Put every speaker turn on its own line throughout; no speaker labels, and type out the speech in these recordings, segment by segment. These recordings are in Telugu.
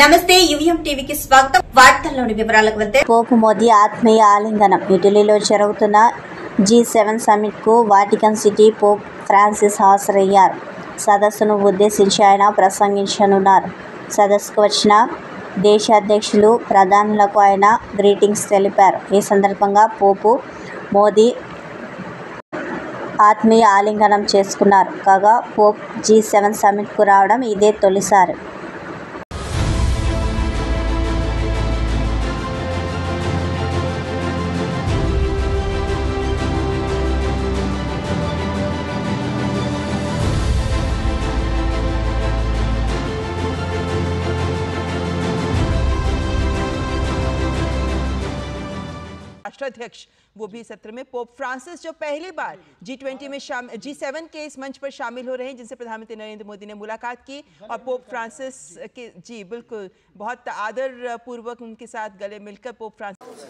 నమస్తే యువిఎం టీవీకి స్వాగతం. వార్తల్లోని వివరాలకు వెళ్తే
పోపు మోదీ ఆత్మీయ ఆలింగనం. ఇటలీలో జరుగుతున్న G7 సమ్మిట్కు వాటికన్ సిటీ పోప్ ఫ్రాన్సిస్ హాజరయ్యారు. సదస్సును ఉద్దేశించి ఆయన ప్రసంగించనున్నారు. సదస్సుకు వచ్చిన దేశ అధ్యక్షులు, ప్రధానులకు ఆయన గ్రీటింగ్స్ తెలిపారు. ఈ సందర్భంగా పోపు మోదీ ఆత్మీయ ఆలింగనం చేసుకున్నారు. కాగా పోప్ G7 సమ్మిట్కు రావడం ఇదే తొలిసారి.
राष्ट्राध्यक्ष वो भी सत्र में पोप फ्रांसिस जो पहली बार G20 में G7 के इस मंच पर शामिल हो रहे हैं, जिनसे प्रधानमंत्री नरेंद्र मोदी ने मुलाकात की और पोप फ्रांसिस के जी बिल्कुल बहुत आदर पूर्वक उनके साथ गले मिलकर pope Francis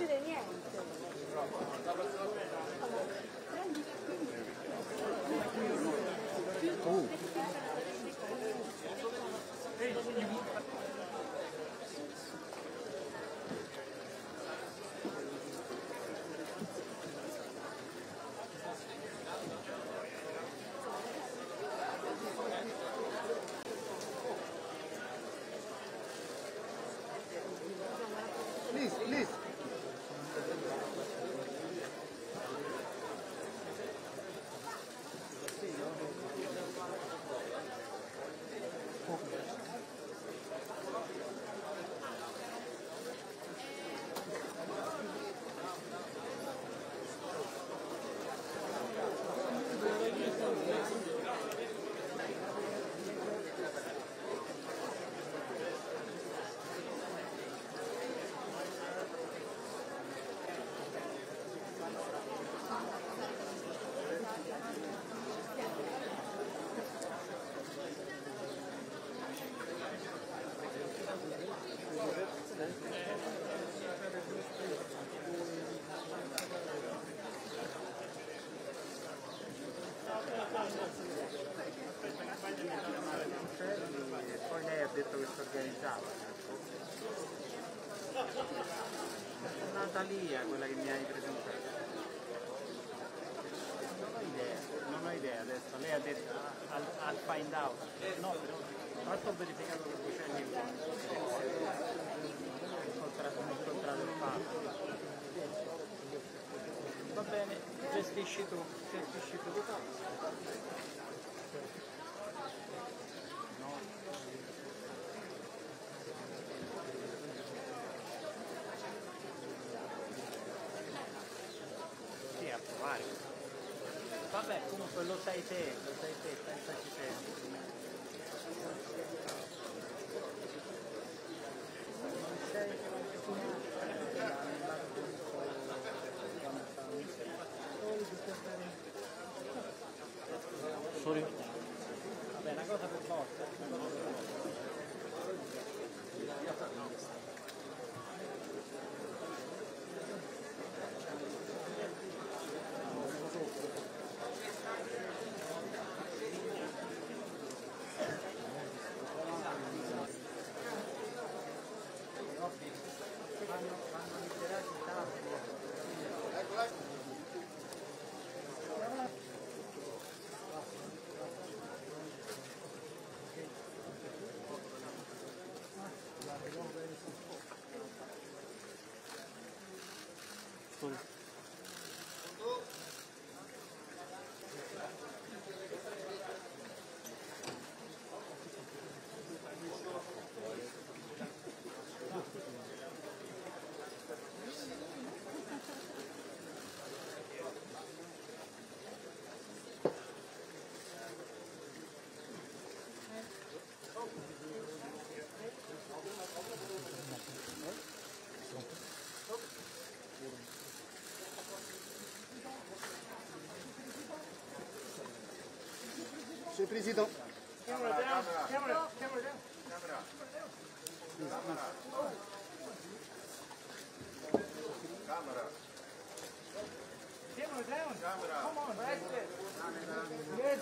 Please. Poi lei ha detto che si organizzava. Natalia, quella che mi hai presentato. Non ho idea adesso. Lei ha detto al find out. No, però fatto ho verificato che Bocelli incontrato il Papa. Va bene, gestisci tu. Vabbè, comunque lo sai te, pensaci te. Sorry. Vabbè, una cosa per volta. Monsieur le Président. Camera down. Come on, right there. Yes,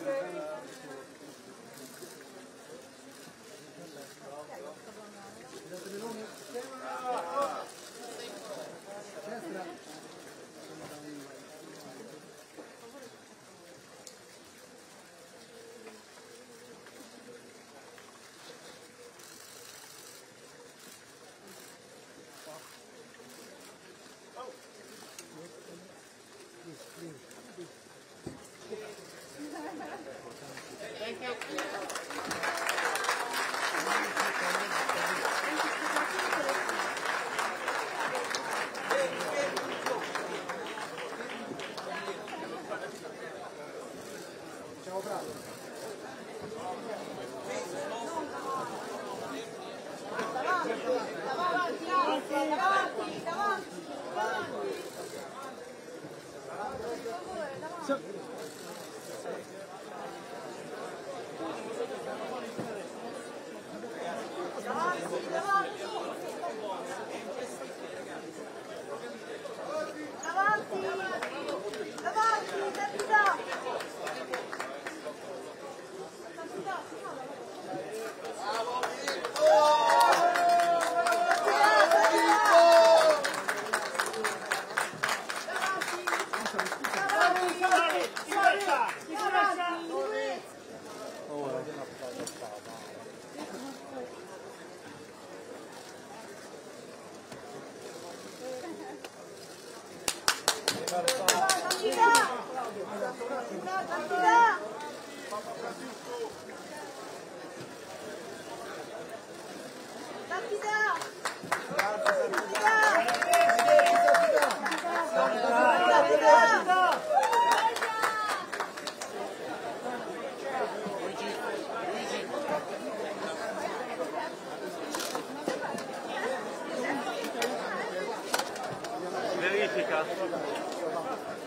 Verifica.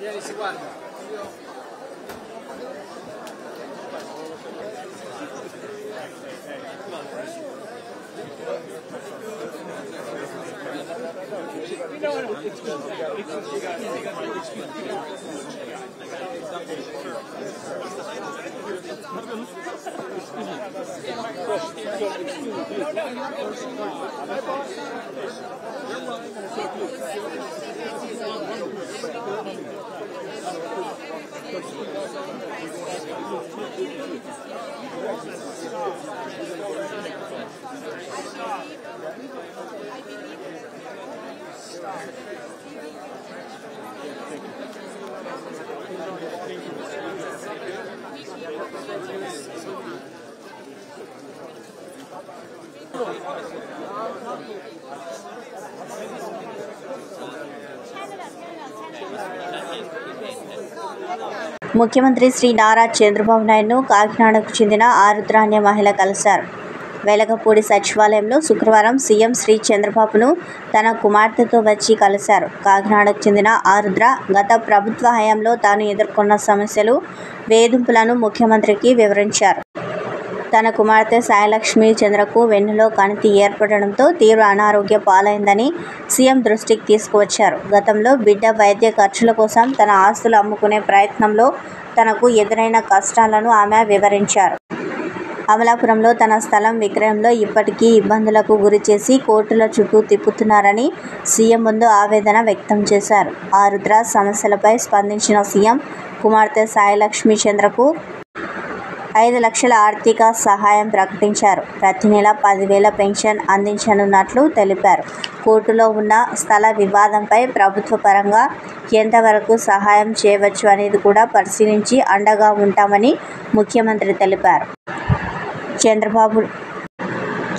Vieni, si guarda.
ముఖ్యమంత్రి శ్రీ నారా చంద్రబాబు నాయుడును కాకినాడకు చెందిన ఆరుద్ర అనే మహిళ కలిశారు. వెలగపూడి సచివాలయంలో శుక్రవారం సీఎం శ్రీ చంద్రబాబును తన కుమార్తెతో వచ్చి కలిశారు. కాకినాడకు చెందిన ఆరుద్ర గత ప్రభుత్వ హయాంలో తాను ఎదుర్కొన్న సమస్యలు, వేధింపులను ముఖ్యమంత్రికి వివరించారు. తన కుమార్తె సాయిలక్ష్మి చంద్రకు వెన్నులో కణితి ఏర్పడడంతో తీవ్ర అనారోగ్య పాలైందని సీఎం దృష్టికి తీసుకువచ్చారు. గతంలో బిడ్డ వైద్య ఖర్చుల కోసం తన ఆస్తులు అమ్ముకునే ప్రయత్నంలో తనకు ఎదురైన కష్టాలను ఆమె వివరించారు. అమలాపురంలో తన స్థలం విక్రయంలో ఇప్పటికీ ఇబ్బందులకు గురిచేసి కోర్టుల చుట్టూ తిప్పుతున్నారని సీఎం ముందు ఆవేదన వ్యక్తం చేశారు. ఆరుద్ర సమస్యలపై స్పందించిన సీఎం కుమార్తె సాయిలక్ష్మి చంద్రకు 5 లక్షల ఆర్థిక సహాయం ప్రకటించారు. ప్రతి నెల 10,000 పెన్షన్ అందించనున్నట్లు తెలిపారు. కోర్టులో ఉన్న స్థల వివాదంపై ప్రభుత్వ పరంగా ఎంతవరకు సహాయం చేయవచ్చు అనేది కూడా పరిశీలించి అండగా ఉంటామని ముఖ్యమంత్రి తెలిపారు.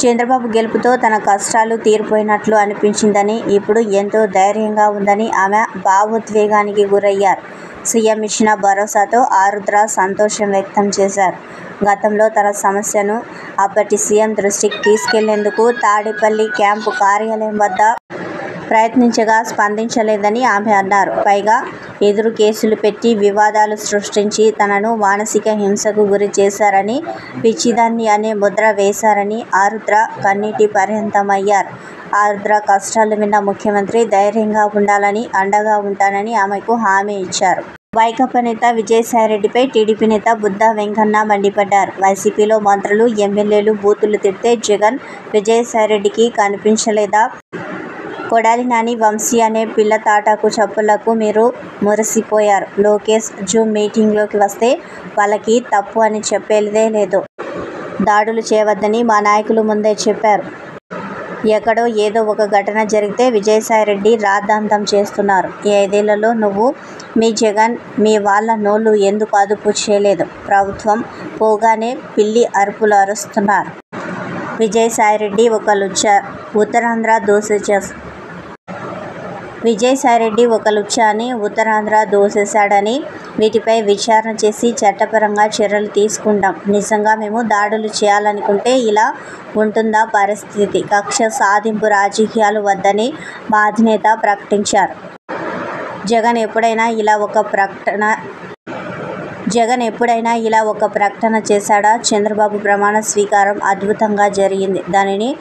చంద్రబాబు గెలుపుతో తన కష్టాలు తీరిపోయినట్లు అనిపించిందని, ఇప్పుడు ఎంతో ధైర్యంగా ఉందని ఆమె భావోద్వేగానికి గురయ్యారు. సీఎం ఇచ్చిన భరోసాతో ఆరుద్ర సంతోషం వ్యక్తం చేశారు. గతంలో తన సమస్యను అప్పటి సీఎం దృష్టికి తీసుకెళ్లేందుకు తాడేపల్లి క్యాంపు కార్యాలయం వద్ద ప్రయత్నించగా స్పందించలేదని ఆమె అన్నారు. పైగా ఎదురు కేసులు పెట్టి వివాదాలు సృష్టించి తనను మానసిక హింసకు గురి చేశారని, పిచ్చిదాన్ని అనే ముద్ర వేశారని ఆరుద్ర కన్నీటి పర్యంతమయ్యారు. ఆరుద్ర కష్టాలు విన్న ముఖ్యమంత్రి ధైర్యంగా ఉండాలని, అండగా ఉంటానని ఆమెకు హామీ ఇచ్చారు. వైకాపా నేత విజయసాయిరెడ్డిపై టీడీపీ నేత బుద్ధా వెంకన్న మండిపడ్డారు. వైసీపీలో మంత్రులు, ఎమ్మెల్యేలు బూతులు తిడితే జగన్ విజయసాయిరెడ్డికి కనిపించలేదా? కొడాలి నాని, వంశీ అనే పిల్ల తాటాకు చప్పులకు మీరు మురిసిపోయారు. లోకేష్ జూమ్ మీటింగ్లోకి వస్తే వాళ్ళకి తప్పు అని చెప్పేదే లేదు. దాడులు చేయవద్దని మా నాయకులు ముందే చెప్పారు. ఎక్కడో ఏదో ఒక ఘటన జరిగితే విజయసాయిరెడ్డి రాద్ధాంతం చేస్తున్నారు. ఈ 5 ఏళ్లలో నువ్వు, మీ జగన్, మీ వాళ్ళ నోళ్లు ఎందుకు అదుపు చేయలేదు? ప్రభుత్వం పోగానే పిల్లి అరుపులు అరుస్తున్నారు. విజయసాయిరెడ్డి ఒక లుచ్చా, ఉత్తరాంధ్ర విజయసాయిరెడ్డి ఒక లుచ్చా అని ఉత్తరాంధ్ర దోసేశాడని, వీటిపై విచారణ చేసి చట్టపరంగా చర్యలు తీసుకుంటాం. నిజంగా మేము దాడులు చేయాలనుకుంటే ఇలా ఉంటుందా పరిస్థితి? కక్ష సాధింపు రాజకీయాలు వద్దని మా అధినేత ప్రకటించారు. జగన్ ఎప్పుడైనా ఇలా ఒక ప్రకటన చేశాడా? చంద్రబాబు ప్రమాణ స్వీకారం అద్భుతంగా జరిగింది. దానిని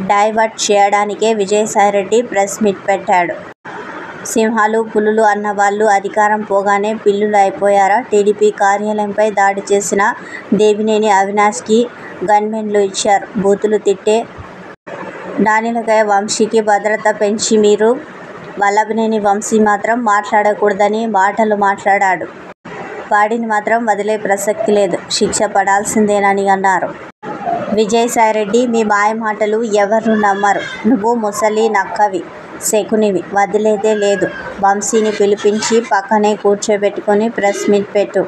డైవర్ట్ చేయడానికే విజయసాయిరెడ్డి ప్రెస్ మీట్ పెట్టాడు. సింహాలు, పులులు అన్న వాళ్ళు అధికారం పోగానే పిల్లులు అయిపోయారా? టీడీపీ కార్యాలయంపై దాడి చేసిన దేవినేని అవినాష్కి గన్మెన్లు ఇచ్చారు. బూతులు తిట్టే నానిలకాయ వంశీకి భద్రత పెంచి మీరు వల్లభనేని వంశీ మాత్రం మాట్లాడకూడదని మాటలు మాట్లాడాడు. వాడిని మాత్రం వదిలే ప్రసక్తి లేదు, శిక్ష పడాల్సిందేనని అన్నారు. విజయసాయిరెడ్డి, మీ మాయ మాటలు ఎవరు నమ్మరు. నువ్వు ముసలి నక్కవి, శకునివి, వదిలేదే లేదు. వంశీని పిలిపించి పక్కనే కూర్చోబెట్టుకొని ప్రెస్ మీట్ పెట్టు.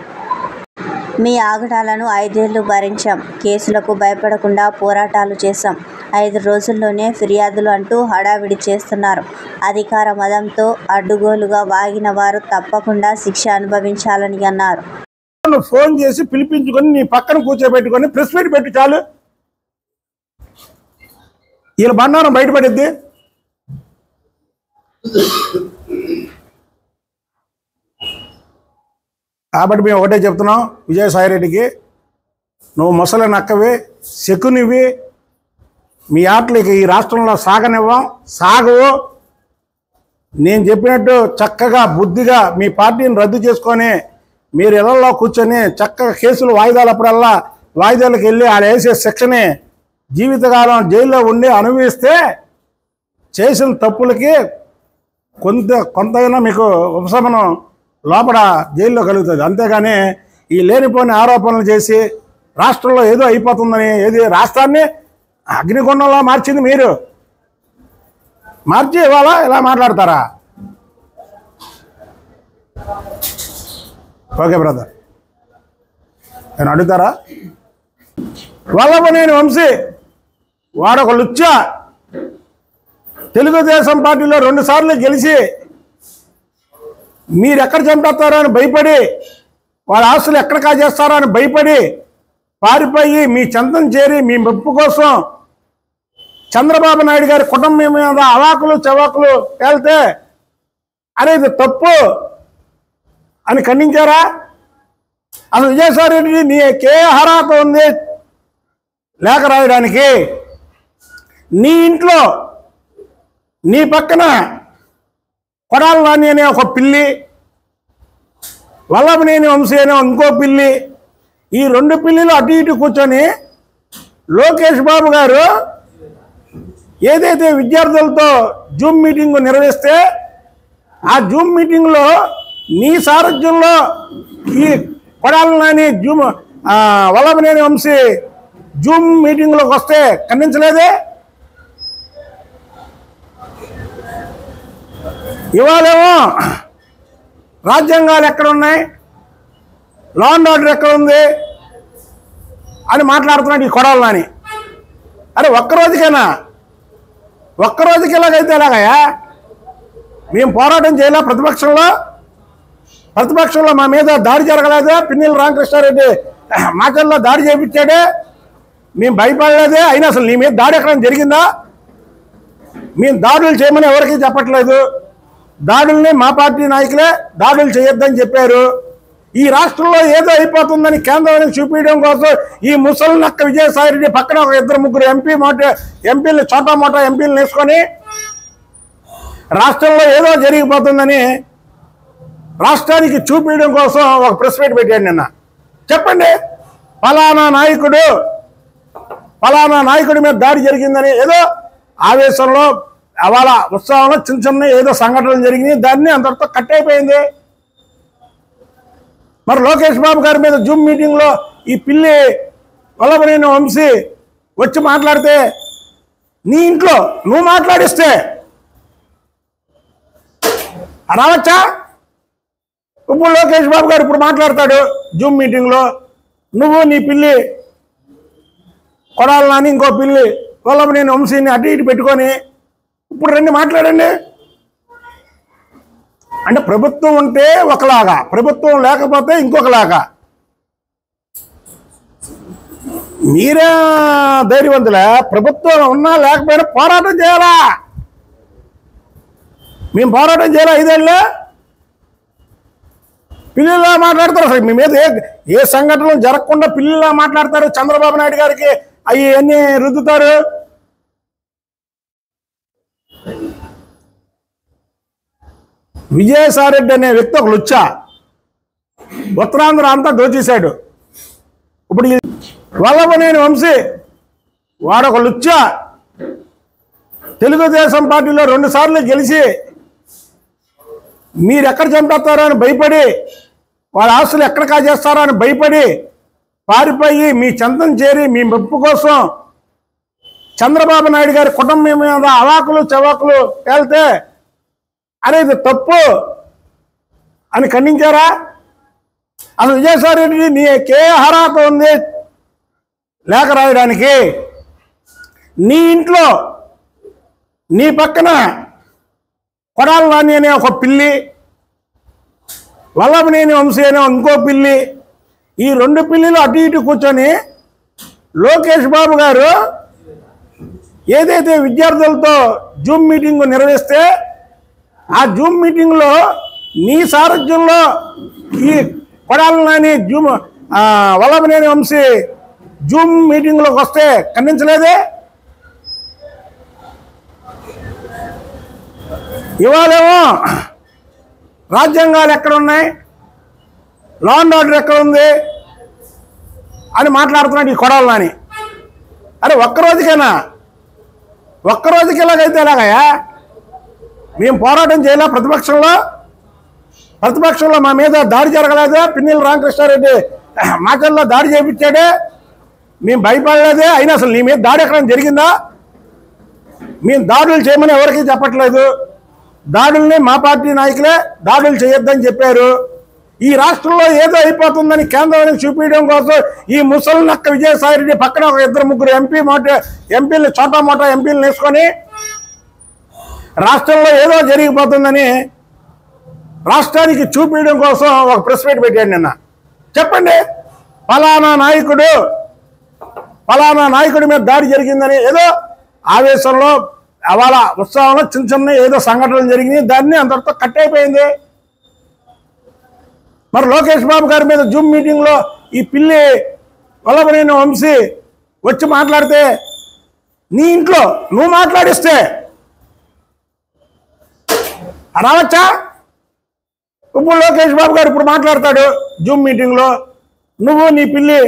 మీ ఆగడాలను 5 ఏళ్లు భరించాం. కేసులకు భయపడకుండా పోరాటాలు చేశాం. 5 రోజుల్లోనే ఫిర్యాదులు అంటూ హడావిడి చేస్తున్నారు. అధికార మదంతో అడ్డుగోలుగా వాగిన వారు తప్పకుండా శిక్ష అనుభవించాలని అన్నారు.
ఫోన్ చేసి పిలిపించుకొని నీ పక్కన కూర్చోబెట్టుకొని ప్రెస్ మీట్ పెట్టు చాలు. వీళ్ళ బండారం బయటపడిద్ది. కాబట్టి మేము ఒకటే చెప్తున్నాం విజయసాయిరెడ్డికి, నువ్వు ముసలి నక్కవి, శకునివి, మీ ఆటలకి ఈ రాష్ట్రంలో సాగవు. నేను చెప్పినట్టు చక్కగా బుద్ధిగా మీ పార్టీని రద్దు చేసుకొని మీరు ఇళ్లలో కూర్చొని చక్కగా కేసులు వాయిదాలప్పుడల్లా వాయిదాలకు వెళ్ళి ఆడ వేసే శిక్షని జీవితకాలం జైల్లో ఉండి అనుభవిస్తే చేసిన తప్పులకి కొంతైనా మీకు ఉపశమనం లోపల జైల్లో కలుగుతుంది. అంతేగాని ఈ లేనిపోని ఆరోపణలు చేసి రాష్ట్రంలో ఏదో అయిపోతుందని, ఏది రాష్ట్రాన్ని అగ్నిగుండంలో మార్చింది మీరు. మార్చి ఇవాళ ఇలా మాట్లాడతారా? ఓకే బ్రదర్, నేను అడుగుతారా? వల్లభనేని వంశీ వాడొక లుచ్చా, తెలుగుదేశం పార్టీలో 2 సార్లు గెలిచి మీరు ఎక్కడ చంపేస్తారో అని భయపడి, వాళ్ళ ఆస్తులు ఎక్కడ కాజేస్తారో అని భయపడి పారిపోయి మీ చెంతం చేరి మీ మెప్పు కోసం చంద్రబాబు నాయుడు గారి కుటుంబం మీద అవాకులు చవాకులు తేలితే అనేది తప్పు అని ఖండించారా? అసలు విజయసాయిరెడ్డి నీకే అర్హత ఉంది లేఖ రాయడానికి? నీ ఇంట్లో నీ పక్కన కొడాల నాని అనే ఒక పిల్లి, వల్లభనేని వంశీ అనే ఇంకో పిల్లి, ఈ 2 పిల్లిలు అటు ఇటు కూర్చొని లోకేష్ బాబు గారు ఏదైతే విద్యార్థులతో జూమ్ మీటింగ్ నిర్వహిస్తే ఆ జూమ్ మీటింగ్లో నీ సారథ్యంలో ఈ కొడాల నాని వల్లభనేని వంశీ జూమ్ మీటింగ్లోకి వస్తే ఖండించలేదే? ఇవాళేమో రాజ్యాంగాలు ఎక్కడున్నాయి, లా అండ్ ఆర్డర్ ఎక్కడ ఉంది అని మాట్లాడుతున్నాడు ఈ కొడాల నాని. అరే ఒక్కరోజుకైనా, ఒక్కరోజుకి ఎలాగైతే ఎలాగయా? మేము పోరాటం చేయలే ప్రతిపక్షంలో మా మీద దాడి జరగలేదే? పిన్నెల్లి రామకృష్ణారెడ్డి మాటల్లో దాడి చేయించాడే, మేము భయపడలేదే? అయినా అసలు నీ మీద దాడి ఎక్కడైనా జరిగిందా? మేము దాడులు చేయమని ఎవరికీ చెప్పట్లేదు. దాడుల్ని మా పార్టీ నాయకులే దాడులు చేయొద్దని చెప్పారు. ఈ రాష్ట్రంలో ఏదో అయిపోతుందని కేంద్రానికి చూపించడం కోసం ఈ ముసలి నక్క విజయసాయిరెడ్డి పక్కన ఒక 2-3 ఎంపీలు చోటా మోటా ఎంపీలు వేసుకొని రాష్ట్రంలో ఏదో జరిగిపోతుందని రాష్ట్రానికి చూపించడం కోసం ఒక ప్రెస్ మీట్ పెట్టాడు నిన్న. చెప్పండి, ఫలానా నాయకుడి మీద దాడి జరిగిందని ఏదో ఆవేశంలో అవాళ ఉత్సవంలో చిన్న ఏదో సంఘటనలు జరిగినాయి, దాన్ని అంతటితో కట్ అయిపోయింది. మరి లోకేష్ బాబు గారి మీద జూమ్ మీటింగ్లో ఈ పిల్లి వల్లభనేని వంశీ వచ్చి మాట్లాడితే నీ ఇంట్లో నువ్వు మాట్లాడిస్తే రావచ్చా? ఇప్పుడు లోకేష్ బాబు గారు ఇప్పుడు మాట్లాడతాడు జూమ్ మీటింగ్లో, నువ్వు నీ పిల్లి కొడాలి నాని ఇంకో పిల్లి వల్లభనేని వంశీని అటు ఇటు పెట్టుకొని ఇప్పుడు రండి మాట్లాడండి. అంటే ప్రభుత్వం ఉంటే ఒకలాగా, ప్రభుత్వం లేకపోతే ఇంకొకలాగా. మీరే ధైర్యవంతులే. ప్రభుత్వం ఉన్నా లేకపోయినా పోరాటం చేయాలా? మేము పోరాటం చేయాలా? 5 ఏళ్ళే పిల్లిలా మాట్లాడతారు. అసలు మీ మీద ఏ సంఘటనలు జరగకుండా పిల్లిలా మాట్లాడతారు. చంద్రబాబు నాయుడు గారికి అవి అన్నీ రుద్దుతారు. విజయసాయి రెడ్డి అనే వ్యక్తి ఒక లుచ్చా, ఉత్తరాంధ్ర అంతా దోచేశాడు. ఇప్పుడు వల్లభనేని వంశీ వాడొక లుచ్చా, తెలుగుదేశం పార్టీలో 2 సార్లు గెలిచి మీరు ఎక్కడ చంపేస్తారో అని భయపడి, వాళ్ళ ఆస్తులు ఎక్కడ కాజేస్తారో అని భయపడి పారిపోయి మీ చెంతం చేరి మీ మెప్పు కోసం చంద్రబాబు నాయుడు గారి కుటుంబం మీద అవాకులు చవాకులు తేలితే అరే ఇది తప్పు అని ఖండించారా? అసలు విజయసాయి రెడ్డి నీకే అర్హత ఉంది లేఖ రాయడానికి? నీ ఇంట్లో నీ పక్కన కొడాలి నాని అనే ఒక పిల్లి, వల్లభనేని వంశీ అనే ఇంకో పిల్లి, ఈ 2 పిల్లిలు అటు ఇటు కూర్చొని లోకేష్ బాబు గారు ఏదైతే విద్యార్థులతో జూమ్ మీటింగ్ నిర్వహిస్తే ఆ జూమ్ మీటింగ్లో నీ సారథ్యంలో ఈ కొడాలి నాని వల్లభనేని వంశీ జూమ్ మీటింగ్లోకి వస్తే ఖండించలేదే? ఇవాళేమో రాజ్యాంగాలు ఎక్కడ ఉన్నాయి, లా అండ్ ఆర్డర్ ఎక్కడ ఉంది అని మాట్లాడుతున్నాడు ఈ కొడాలి నాని. అరే ఒక్కరోజుకైనా, ఒక్కరోజుకి ఎలాగైతే ఎలాగయా? మేము పోరాటం చేయలే ప్రతిపక్షంలో మా మీద దాడి జరగలేదా? పిన్నెల రామకృష్ణారెడ్డి మాటల్లో దాడి చేయించాడే, మేము భయపడలేదే? అయినా అసలు నీ మీద దాడి ఎక్కడ జరిగిందా? మేము దాడులు చేయమని ఎవరికీ చెప్పట్లేదు. దాడుల్ని మా పార్టీ నాయకులే దాడులు చేయొద్దని చెప్పారు. ఈ రాష్ట్రంలో ఏదో అయిపోతుందని కేంద్రానికి చూపించడం కోసం ఈ ముసలి నక్క విజయసాయి రెడ్డి పక్కన ఒక 2-3 ఎంపీలు చోటా మోటా ఎంపీలు వేసుకొని రాష్ట్రంలో ఏదో జరిగిపోతుందని రాష్ట్రానికి చూపించడం కోసం ఒక ప్రెస్ మీట్ పెట్టాడు నిన్న. చెప్పండి, ఫలానా నాయకుడి మీద దాడి జరిగిందని ఏదో ఆవేశంలో అవాళ ఉత్సవంలో చిన్న ఏదో సంఘటనలు జరిగినాయి, దాన్ని అందరితో కట్ అయిపోయింది. మరి లోకేష్ బాబు గారి మీద జూమ్ మీటింగ్లో ఈ పిల్లి వల్లభనేని వంశీ వచ్చి మాట్లాడితే నీ ఇంట్లో నువ్వు మాట్లాడిస్తే రావచ్చా? ఇప్పుడు లోకేష్ బాబు గారు ఇప్పుడు మాట్లాడతాడు జూమ్ మీటింగ్లో, నువ్వు నీ పిల్లి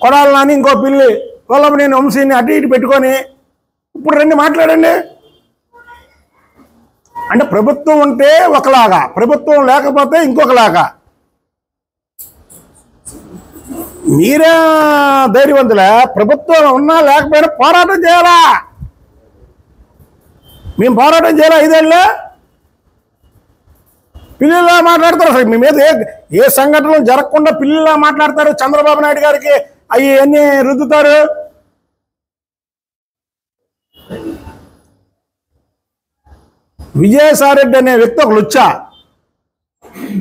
కొడాలి నాని ఇంకో పిల్లి వల్లభనేని వంశీని అటు ఇటు పెట్టుకొని ఇప్పుడు రండి మాట్లాడండి. అంటే ప్రభుత్వం ఉంటే ఒకలాగా, ప్రభుత్వం లేకపోతే ఇంకొకలాగా. మీరే ధైర్యవంతులే. ప్రభుత్వం ఉన్నా లేకపోయినా పోరాటం చేయాలా? మేము పోరాటం చేయాలా? 5 ఏళ్ళే పిల్లిలా మాట్లాడతారు. అసలు మీ మీద ఏ సంఘటనలు జరగకుండా పిల్లిలా మాట్లాడతారు. చంద్రబాబు నాయుడు గారికి అవి అన్నీ రుద్దుతారు. విజయసాయి రెడ్డి అనే వ్యక్తి ఒక లుచ్చా,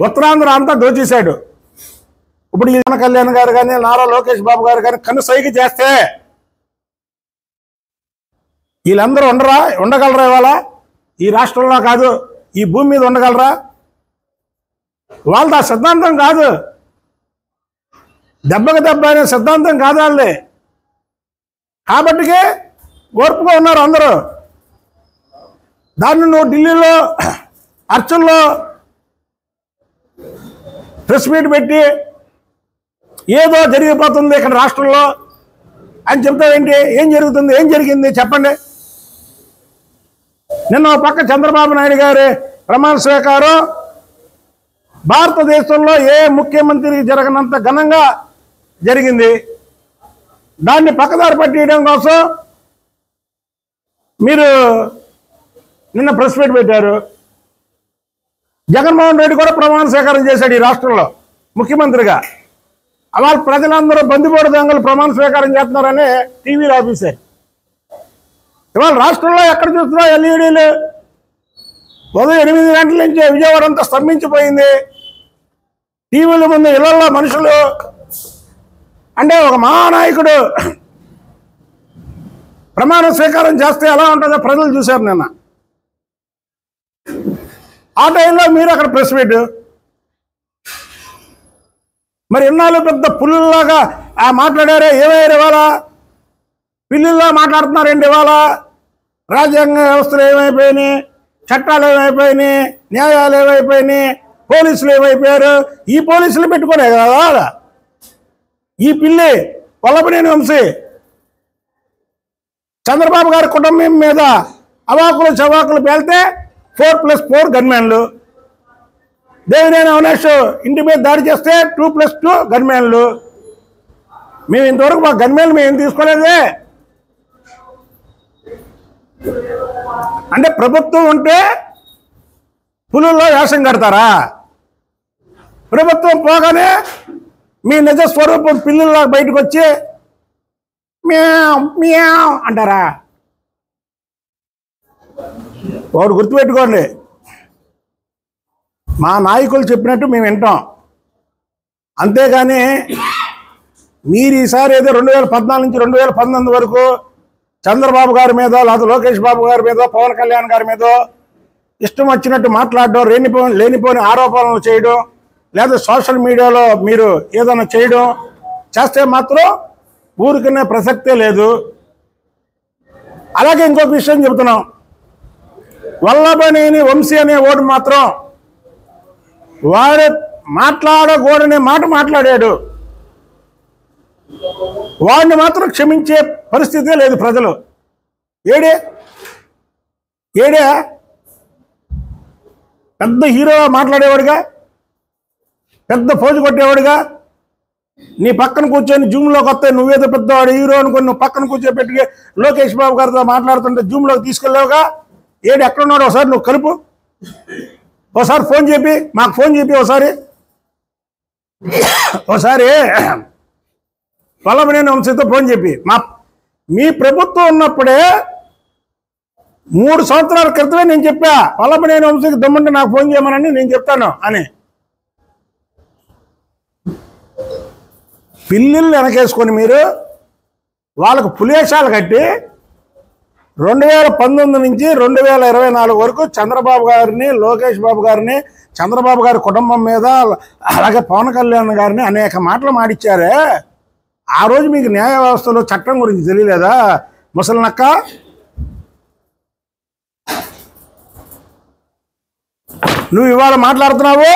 ఉత్తరాంధ్ర అంతా దోచేశాడు. ఇప్పుడు ఈ పవన్ కళ్యాణ్ గారు కానీ నారా లోకేష్ బాబు గారు కానీ కన్ను సైకి చేస్తే వీళ్ళందరూ ఉండగలరా? ఇవాళ ఈ రాష్ట్రంలో కాదు, ఈ భూమి మీద ఉండగలరా? వాళ్ళది ఆ సిద్ధాంతం కాదు, దెబ్బకి దెబ్బ అనే సిద్ధాంతం కాదు వాళ్ళది. కాబట్టికే ఓర్పుగా ఉన్నారు అందరూ. దాన్ని నువ్వు ఢిల్లీలో అర్చనలో ప్రెస్ మీట్ పెట్టి ఏదో జరిగిపోతుంది ఇక్కడ రాష్ట్రంలో అని చెప్తావేంటి? ఏం జరుగుతుంది? ఏం జరిగింది చెప్పండి. నిన్న ఒక పక్క చంద్రబాబు నాయుడు గారి ప్రమాణ స్వీకారం భారతదేశంలో ఏ ముఖ్యమంత్రికి జరగనంత ఘనంగా జరిగింది. దాన్ని పక్కదారి పట్టియడం కోసం మీరు నిన్న ప్రెస్ మీట్ పెట్టారు. జగన్మోహన్ రెడ్డి కూడా ప్రమాణ స్వీకారం చేశాడు ఈ రాష్ట్రంలో ముఖ్యమంత్రిగా. అలా ప్రజలందరూ బందిపోటు దొంగలు ప్రమాణ స్వీకారం చేస్తున్నారని టీవీలో ఆఫీసారు. ఇవాళ రాష్ట్రంలో ఎక్కడ చూస్తున్నా ఎల్ఈడీలు. ఉదయం 8 గంటల నుంచి విజయవాడ అంతా స్తంభించిపోయింది. టీవీల ముందు ఇళ్లలో మనుషులు. అంటే ఒక మహానాయకుడు ప్రమాణ స్వీకారం చేస్తే ఎలా ఉంటుందో ప్రజలు చూశారు నిన్న. ఆ టైంలో మీరు అక్కడ ప్రెస్ మీట్. మరి ఇన్నాళ్ళు పెద్ద పుల్లులాగా మాట్లాడారే, ఏమయ్యారు ఇవాళ? పిల్లుల్లా మాట్లాడుతున్నారండి ఇవాళ. రాజ్యాంగ వ్యవస్థలు ఏమైపోయినాయి, చట్టాలు ఏమైపోయినాయి, న్యాయాలు ఏమైపోయినాయి, పోలీసులు ఏమైపోయారు? ఈ పోలీసులు పెట్టుకునే కదా ఈ పిల్లి వల్లభనేని వంశీ చంద్రబాబు గారి కుటుంబం మీద అవాకులు చవాకులు పేలితే 4+4 గన్మెన్లు. దేవినేని అవినాష్ ఇంటి మీద దాడి చేస్తే 2+2 గన్మెన్లు. మేము ఇంతవరకు మా గన్మెన్లు మేము తీసుకోలేదే. అంటే ప్రభుత్వం ఉంటే పులుల్లో వేషం కడతారా? ప్రభుత్వం పోగానే మీ నిజ స్వరూపం పిల్లుల్లా బయటకు వచ్చి మ్యావ్ మ్యావ్ అంటారా? వాడు గుర్తుపెట్టుకోండి, మా నాయకులు చెప్పినట్టు మేము వింటాం. అంతేగాని మీరు ఈసారి ఏదో 2014 నుంచి 2019 వరకు చంద్రబాబు గారి మీద, లేదా లోకేష్ బాబు గారి మీద, పవన్ కళ్యాణ్ గారి మీద ఇష్టం వచ్చినట్టు మాట్లాడడం, లేనిపోని ఆరోపణలు చేయడం, లేదా సోషల్ మీడియాలో మీరు ఏదైనా చేయడం చేస్తే మాత్రం ఊరికనే ప్రసక్తే లేదు. అలాగే ఇంకొక విషయం చెబుతున్నాం. వల్లభనేని వంశీ అనే ఓటు మాత్రం వాడు మాట్లాడకూడనే మాట మాట్లాడాడు. వాడిని మాత్రం క్షమించే పరిస్థితే లేదు ప్రజలు. ఏడే పెద్ద హీరో మాట్లాడేవాడుగా, పెద్ద పోజు కొట్టేవాడుగా, నీ పక్కన కూర్చొని జూమ్లోకి వస్తే నువ్వేదో పెద్దవాడు హీరో అనుకుని నువ్వు పక్కన కూర్చోబెట్టుగా లోకేష్ బాబు గారితో మాట్లాడుతుంటే జూమ్లోకి తీసుకెళ్ళావుగా. ఏడు ఎక్కడున్నాడు ఒకసారి నువ్వు కలుపు. ఒకసారి ఫోన్ చెప్పి మాకు ఫోన్ చెప్పి ఒకసారి వల్లభనేని వంశీతో ఫోన్ చెప్పి మీ ప్రభుత్వం ఉన్నప్పుడే 3 సంవత్సరాల క్రితమే నేను చెప్పా వల్లభనేని వంశీకి దమ్ముంటే నాకు ఫోన్ చేయమని నేను చెప్తాను అని. పిల్లిళ్ళు వెనకేసుకొని మీరు వాళ్ళకు పులేశాలు కట్టి 2019 నుంచి 2024 వరకు చంద్రబాబు గారిని, లోకేష్ బాబు గారిని, చంద్రబాబు గారి కుటుంబం మీద, అలాగే పవన్ కళ్యాణ్ గారిని అనేక మాటలు మాడిచ్చారే. ఆ రోజు మీకు న్యాయ వ్యవస్థలో చట్టం గురించి తెలియలేదా ముసలినక్క? నువ్వు ఇవాళ మాట్లాడుతున్నావు.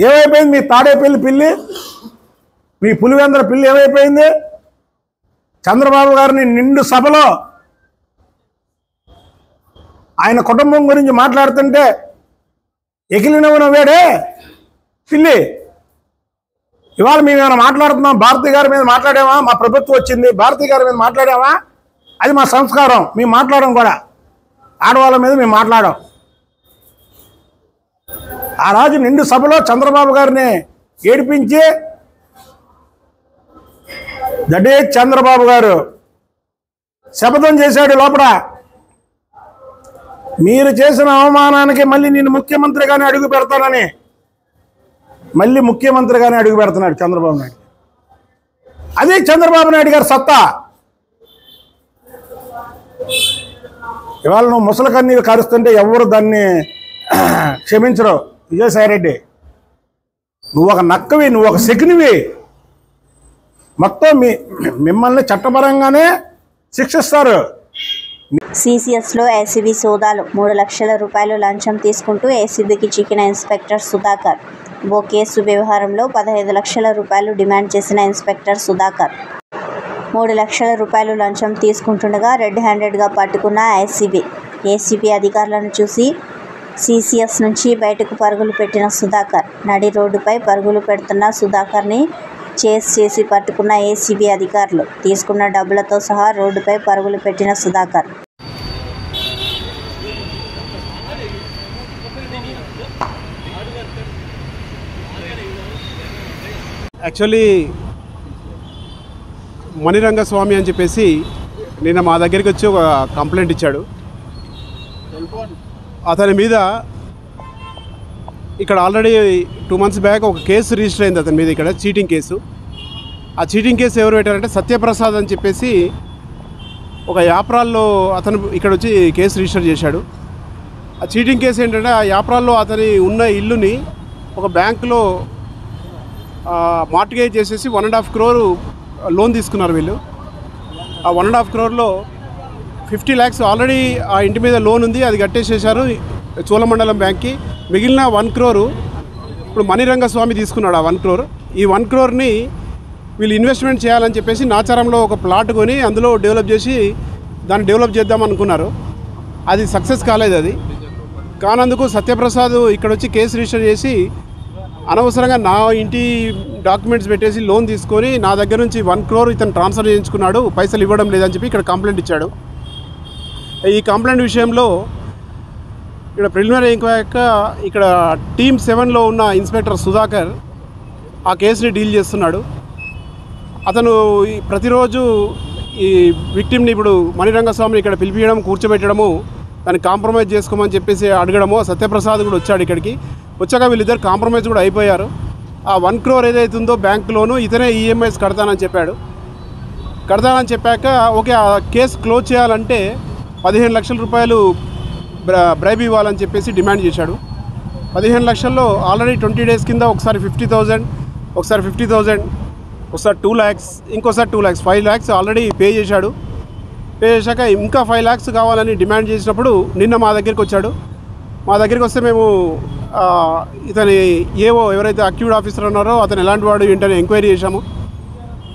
ఏమైపోయింది మీ తాడేపల్లి పిల్లి, మీ పులివెందుల పిల్లి ఏమైపోయింది? చంద్రబాబు గారిని నిండు సభలో ఆయన కుటుంబం గురించి మాట్లాడుతుంటే ఎకిలినవ్వున వేడే పిల్లి. ఇవాళ మేము ఏమైనా మాట్లాడుతున్నాం? భారతి గారి మీద మాట్లాడామా? మా ప్రభుత్వం వచ్చింది భారతి గారి మీద మాట్లాడామా? అది మా సంస్కారం. మేము మాట్లాడడం కూడా ఆడవాళ్ళ మీద మేము మాట్లాడాం. ఆ రోజు నిండు సభలో చంద్రబాబు గారిని ఏడిపించి దడే చంద్రబాబు గారు శపథం చేశాడు లోపల. మీరు చేసిన అవమానానికి మళ్ళీ నేను ముఖ్యమంత్రిగానే అడుగు పెడతానని మళ్ళీ ముఖ్యమంత్రిగానే అడుగు పెడుతున్నాడు చంద్రబాబు నాయుడు. అదే చంద్రబాబు నాయుడు గారి సత్తా. ఇవాళ నువ్వు ముసలి కన్నీరు కారుస్తుంటే ఎవరు దాన్ని క్షమించరు. విజయసాయిరెడ్డి, నువ్వు ఒక నక్కవి, నువ్వు ఒక శకునివి. మొత్తం మిమ్మల్ని చట్టపరంగానే శిక్షిస్తారు.
సిసిఎస్లో ఏసీబీ సోదాలు. 3 లక్షల రూపాయలు లంచం తీసుకుంటూ ఏసీబీకి చిక్కిన ఇన్స్పెక్టర్ సుధాకర్. ఓ కేసు వ్యవహారంలో 15 లక్షల రూపాయలు డిమాండ్ చేసిన ఇన్స్పెక్టర్ సుధాకర్ 3 లక్షల రూపాయలు లంచం తీసుకుంటుండగా రెడ్ హ్యాండెడ్గా పట్టుకున్న ఏసీబీ అధికారులను చూసి సిసిఎస్ నుంచి బయటకు పరుగులు పెట్టిన సుధాకర్. నడి రోడ్డుపై పరుగులు పెడుతున్న సుధాకర్ని చేస్ చేసి పట్టుకున్న ఏసీబీ అధికారులు. తీసుకున్న డబ్బులతో సహా రోడ్డుపై పరుగులు పెట్టిన సుధాకర్
యాక్చువల్లీ మణిరంగస్వామి అని చెప్పేసి నిన్న మా దగ్గరికి వచ్చి ఒక కంప్లైంట్ ఇచ్చాడు. అతని మీద ఇక్కడ ఆల్రెడీ 2 months బ్యాక్ ఒక కేసు రిజిస్టర్ అయింది అతని మీద, ఇక్కడ చీటింగ్ కేసు. ఆ చీటింగ్ కేసు ఎవరు పెట్టారంటే సత్యప్రసాద్ అని చెప్పేసి ఒక యాప్రాల్లో అతను ఇక్కడ వచ్చి కేసు రిజిస్టర్ చేశాడు. ఆ చీటింగ్ కేసు ఏంటంటే ఆ యాప్రాల్లో అతని ఉన్న ఇల్లుని ఒక బ్యాంకులో మార్టిగేజ్ చేసేసి 1.5 crore లోన్ తీసుకున్నారు వీళ్ళు. ఆ 1.5 crore 50 lakhs ఆల్రెడీ ఆ ఇంటి మీద లోన్ ఉంది, అది కట్టేసేసారు చోళమండలం బ్యాంక్కి. మిగిలిన 1 crore ఇప్పుడు మణిరంగస్వామి తీసుకున్నాడు. ఆ 1 crore, ఈ 1 crore వీళ్ళు ఇన్వెస్ట్మెంట్ చేయాలని చెప్పేసి నాచారంలో ఒక ప్లాట్ కొని అందులో డెవలప్ చేసి దాన్ని డెవలప్ చేద్దాం అనుకున్నారు. అది సక్సెస్ కాలేదు. అది కానందుకు సత్యప్రసాద్ ఇక్కడ వచ్చి కేసు రిజిస్టర్ చేసి అనవసరంగా నా ఇంటి డాక్యుమెంట్స్ పెట్టేసి లోన్ తీసుకొని నా దగ్గర నుంచి 1 crore ఇతను ట్రాన్స్ఫర్ చేయించుకున్నాడు, పైసలు ఇవ్వడం లేదని చెప్పి ఇక్కడ కంప్లైంట్ ఇచ్చాడు. ఈ కంప్లైంట్ విషయంలో ఇక్కడ ప్రిలిమినరీ ఎంక్వైరీగా ఇక్కడ టీమ్ 7లో ఉన్న ఇన్స్పెక్టర్ సుధాకర్ ఆ కేసుని డీల్ చేస్తున్నాడు. అతను ప్రతిరోజు ఈ విక్టిమ్ని ఇప్పుడు మణిరంగస్వామిని ఇక్కడ పిలిపించడం, కూర్చోబెట్టడము, దాన్ని కాంప్రమైజ్ చేసుకోమని చెప్పేసి అడగడము. సత్యప్రసాద్ కూడా వచ్చాడు ఇక్కడికి. వచ్చాక వీళ్ళిద్దరు కాంప్రమైజ్ కూడా అయిపోయారు. ఆ 1 crore ఏదైతే ఉందో బ్యాంక్ లోను ఇతనే ఈఎంఐస్ కడతానని చెప్పాడు. కడతానని చెప్పాక ఓకే, ఆ కేసు క్లోజ్ చేయాలంటే 15 లక్షల రూపాయలు బ్రైబ్ ఇవ్వాలని చెప్పేసి డిమాండ్ చేశాడు. 15 లక్షల్లో ఆల్రెడీ 20 days కింద ఒకసారి 50,000, ఒకసారి 50,000, ఒకసారి 2 lakhs, ఇంకోసారి 2 lakhs, 5 lakhs ఆల్రెడీ పే చేశాడు. పే చేశాక ఇంకా 5 lakhs కావాలని డిమాండ్ చేసినప్పుడు నిన్న మా దగ్గరికి వచ్చాడు. మా దగ్గరికి వస్తే మేము ఇతని ఏవో ఎవరైతే అక్యూడ్ ఆఫీసర్ ఉన్నారో అతను ఎలాంటి వాడు ఏంటని ఎంక్వైరీ చేశాము.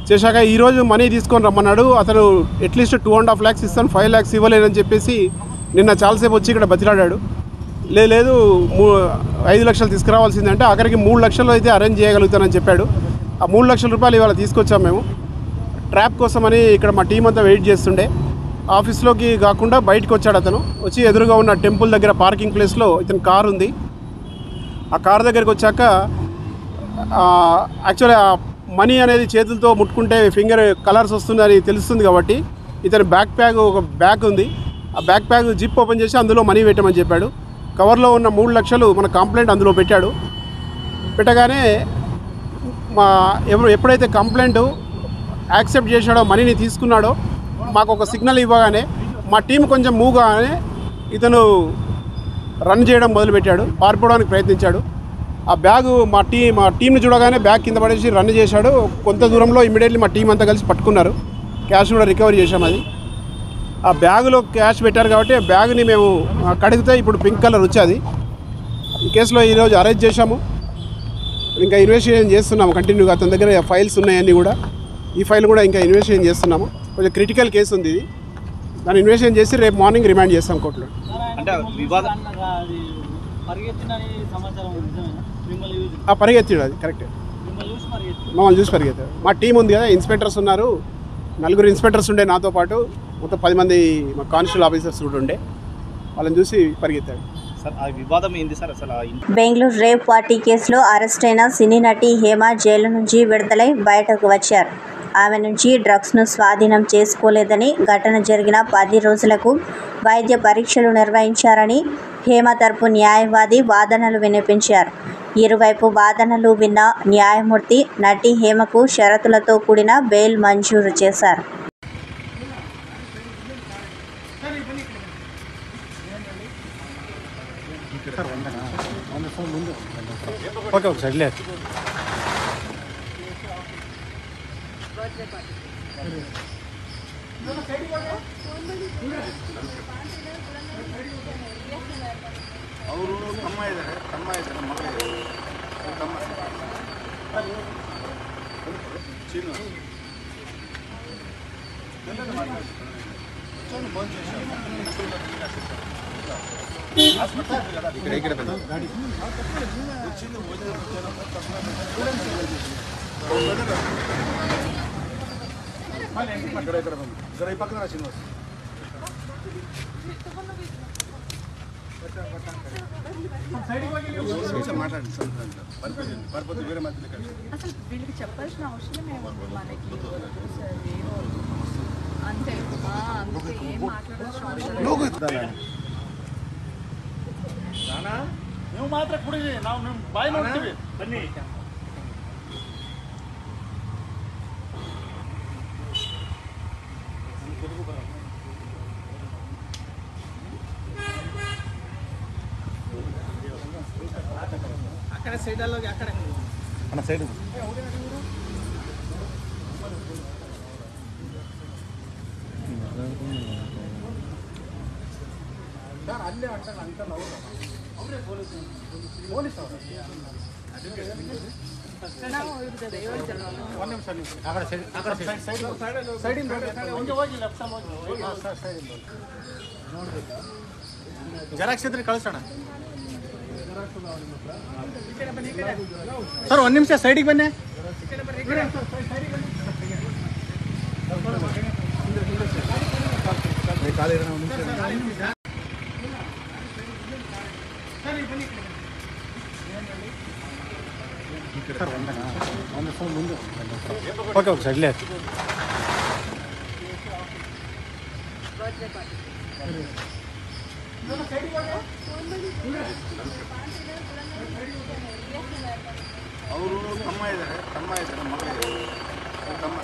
చేశాక ఈరోజు మనీ తీసుకొని రమ్మన్నాడు. అతను అట్లీస్ట్ 2.5 lakhs ఇస్తాను, 5 lakhs ఇవ్వలేదని చెప్పేసి నిన్న చాలాసేపు వచ్చి ఇక్కడ బతిలాడాడు. లేదు 5 లక్షలు తీసుకురావాల్సిందంటే అక్కడికి 3 లక్షలు అయితే అరేంజ్ చేయగలుగుతానని చెప్పాడు. ఆ 3 లక్షల రూపాయలు ఇవాళ తీసుకొచ్చాము మేము. ట్రాప్ కోసమని ఇక్కడ మా టీం అంతా వెయిట్ చేస్తుండే. ఆఫీస్లోకి కాకుండా బయటకు వచ్చాడు అతను. వచ్చి ఎదురుగా ఉన్న టెంపుల్ దగ్గర పార్కింగ్ ప్లేస్లో ఇతని కారు ఉంది. ఆ కారు దగ్గరికి వచ్చాక యాక్చువల్లీ ఆ మనీ అనేది చేతులతో ముట్టుకుంటే ఫింగర్ కలర్స్ వస్తుందని తెలుస్తుంది కాబట్టి ఇతని ఒక బ్యాగ్ ఉంది. ఆ బ్యాగ్ జిప్ ఓపెన్ చేసి అందులో మనీ పెట్టమని చెప్పాడు. కవర్లో ఉన్న 3 లక్షలు మన కంప్లైంట్ అందులో పెట్టాడు. పెట్టగానే ఎప్పుడైతే కంప్లైంట్ యాక్సెప్ట్ చేశాడో, మనీని తీసుకున్నాడో, మాకు ఒక సిగ్నల్ ఇవ్వగానే మా టీం కొంచెం మూవ్గానే ఇతను రన్ చేయడం మొదలుపెట్టాడు, పారిపోవడానికి ప్రయత్నించాడు. ఆ బ్యాగు మా టీంని చూడగానే బ్యాగ్ కింద పడేసి రన్ చేశాడు. కొంత దూరంలో ఇమ్మీడియట్లీ మా టీం అంతా కలిసి పట్టుకున్నారు. క్యాష్ కూడా రికవరీ చేశాం. అది ఆ బ్యాగులో క్యాష్ పెట్టారు కాబట్టి ఆ బ్యాగ్ని మేము కడిగితే ఇప్పుడు పింక్ కలర్ వచ్చేది. ఈ కేసులో ఈరోజు అరెస్ట్ చేశాము. ఇంకా ఇన్వెస్టిగేషన్ చేస్తున్నాము కంటిన్యూగా. అతని దగ్గర ఫైల్స్ ఉన్నాయన్నీ కూడా. ఈ ఫైల్ కూడా ఇంకా ఇన్వెస్టిగేషన్ చేస్తున్నాము. కొంచెం క్రిటికల్ కేసు ఉంది ఇది. దాన్ని ఇన్వెస్టిగేషన్ చేసి రేపు మార్నింగ్ రిమాండ్ చేస్తాం కోర్టులో. అంటే పరిగెత్తాడు, అది కరెక్ట్. మమ్మల్ని చూసి పరిగెత్తాడు. మా టీం ఉంది కదా, ఇన్స్పెక్టర్స్ ఉన్నారు, 4 ఇన్స్పెక్టర్స్ ఉండే నాతో పాటు. మొత్తం 10 మంది మా కానిస్టేబుల్ ఆఫీసర్స్ కూడా ఉండే. వాళ్ళని చూసి పరిగెత్తాడు.
బెంగళూరు రేవ్ పార్టీ కేసులో అరెస్ట్ అయిన సినీ నటి హేమ జైలు నుంచి విడుదలై బయటకు వచ్చారు. ఆమె నుంచి డ్రగ్స్ను స్వాధీనం చేసుకోలేదని, ఘటన జరిగిన 10 రోజులకు వైద్య పరీక్షలు నిర్వహించారని హేమ తరపు న్యాయవాది వాదనలు వినిపించారు. ఇరువైపు వాదనలు విన్న న్యాయమూర్తి నటి హేమకు షరతులతో కూడిన బెయిల్ మంజూరు చేశారు.
ఓకే, ఒక సైడ్ లేదు.
ಅವರು ತಮ್ಮ ಇದ್ದಾರೆ ಮಗ ತಮ್ಮ ಚೀನು ఇక్కడ పక్కన శ్రీనివాస్
మాట్లాడండి పర్పతి వేరే మధ్యలో కలిసి
అసలు వీళ్ళకి చెప్పాల్సిన అవసరం ఏముంది మనకి వద్దు సార్ ఏమో అంతే అంతే ఏం మాట్లాడాల్సిన అవసరం
ನೀವು ಮಾತ್ರ ಕುಡಿದಿ ನಾವು ನಿಮ್ಮ ಬಾಯಿ ನೋಡ್ತೀವಿ ಬನ್ನಿ అక్కడ సైడ్ అలోకి అక్కడ
అన్న సైడ్
ಸರ್ ಅಲ್ಲೇ ಅಂಕಲ್ ಅಂಕಲ್ ಅವರು ಅವರೇ ಪೊಲೀಸ್ ಅವರು ಒಂದು ನಿಮಿಷ ಸೈಡಿಂದ ಒಂದು ಹೋಗಿ ಲೆಫ್ಟ್ ಹೋಗಿ ಸರ್ ಸೈಡಿಂದ ಜೆರಾಕ್ಸ್ ಇದ್ರೆ ಕಳಿಸೋಣ ಸರ್ ಒಂದು ನಿಮಿಷ ಸೈಡಿಗೆ ಬನ್ನಿ ಓಕೆ ಓಕೆ ಸರ್ ಇಲ್ಲೇ
ಅವರು ತಮ್ಮ ಇದ್ದಾರೆ ಮಗ ತಮ್ಮ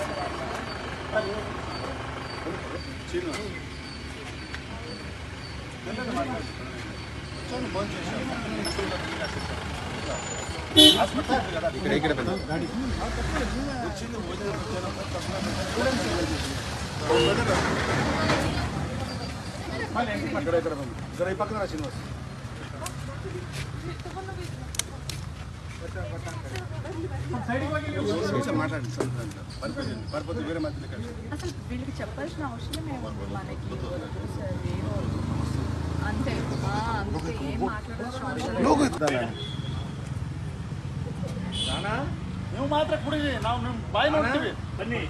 ಚೀನು ఇక్కడ జర ఈ పక్కన శ్రీనివాస్ మాట్లాడండి పర్పతి వేరే మధ్యలో కలిసి
అసలు వీళ్ళకి చెప్పాల్సిన అవసరం ఏముంది మనకి వద్దు సార్ ఏమో అంతే అంతే ఏం మాట్లాడాల్సిన అవసరం
ನೀವು ಮಾತ್ರ ಕುಡಿದಿ ನಾವು ನಿಮ್ಮ ಬಾಯಿ ನೋಡ್ತೀವಿ ಬನ್ನಿ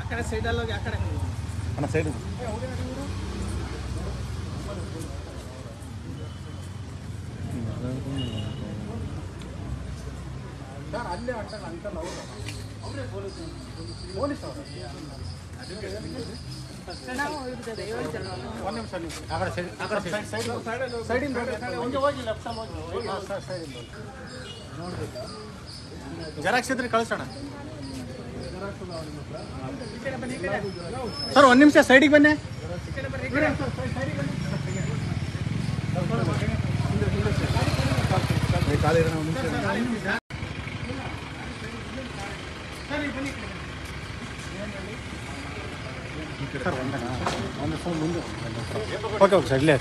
అక్కడ సైడ్ అలోకి అక్కడ
అన్న సైడ్
ಸರ್ ಅಲ್ಲೇ ಅಂಕಲ್ ಅವರು ಅವರೇ ಪೊಲೀಸ್ ಅವರು ಒಂದು ನಿಮಿಷ ಸೈಡಿಂದ ಒಂದು ಹೋಗಿ ಲೆಫ್ಟ್ ಹೋಗಿ ಸರ್ ಸೈಡಿಂದ ಜೆರಾಕ್ಸ್ ಇದ್ರೆ ಕಳಿಸೋಣ ಸರ್ ಒಂದು ನಿಮಿಷ ಸೈಡಿಗೆ ಬನ್ನಿ ಓಕೆ ಓಕೆ ಸರ್ ಇಲ್ಲೇ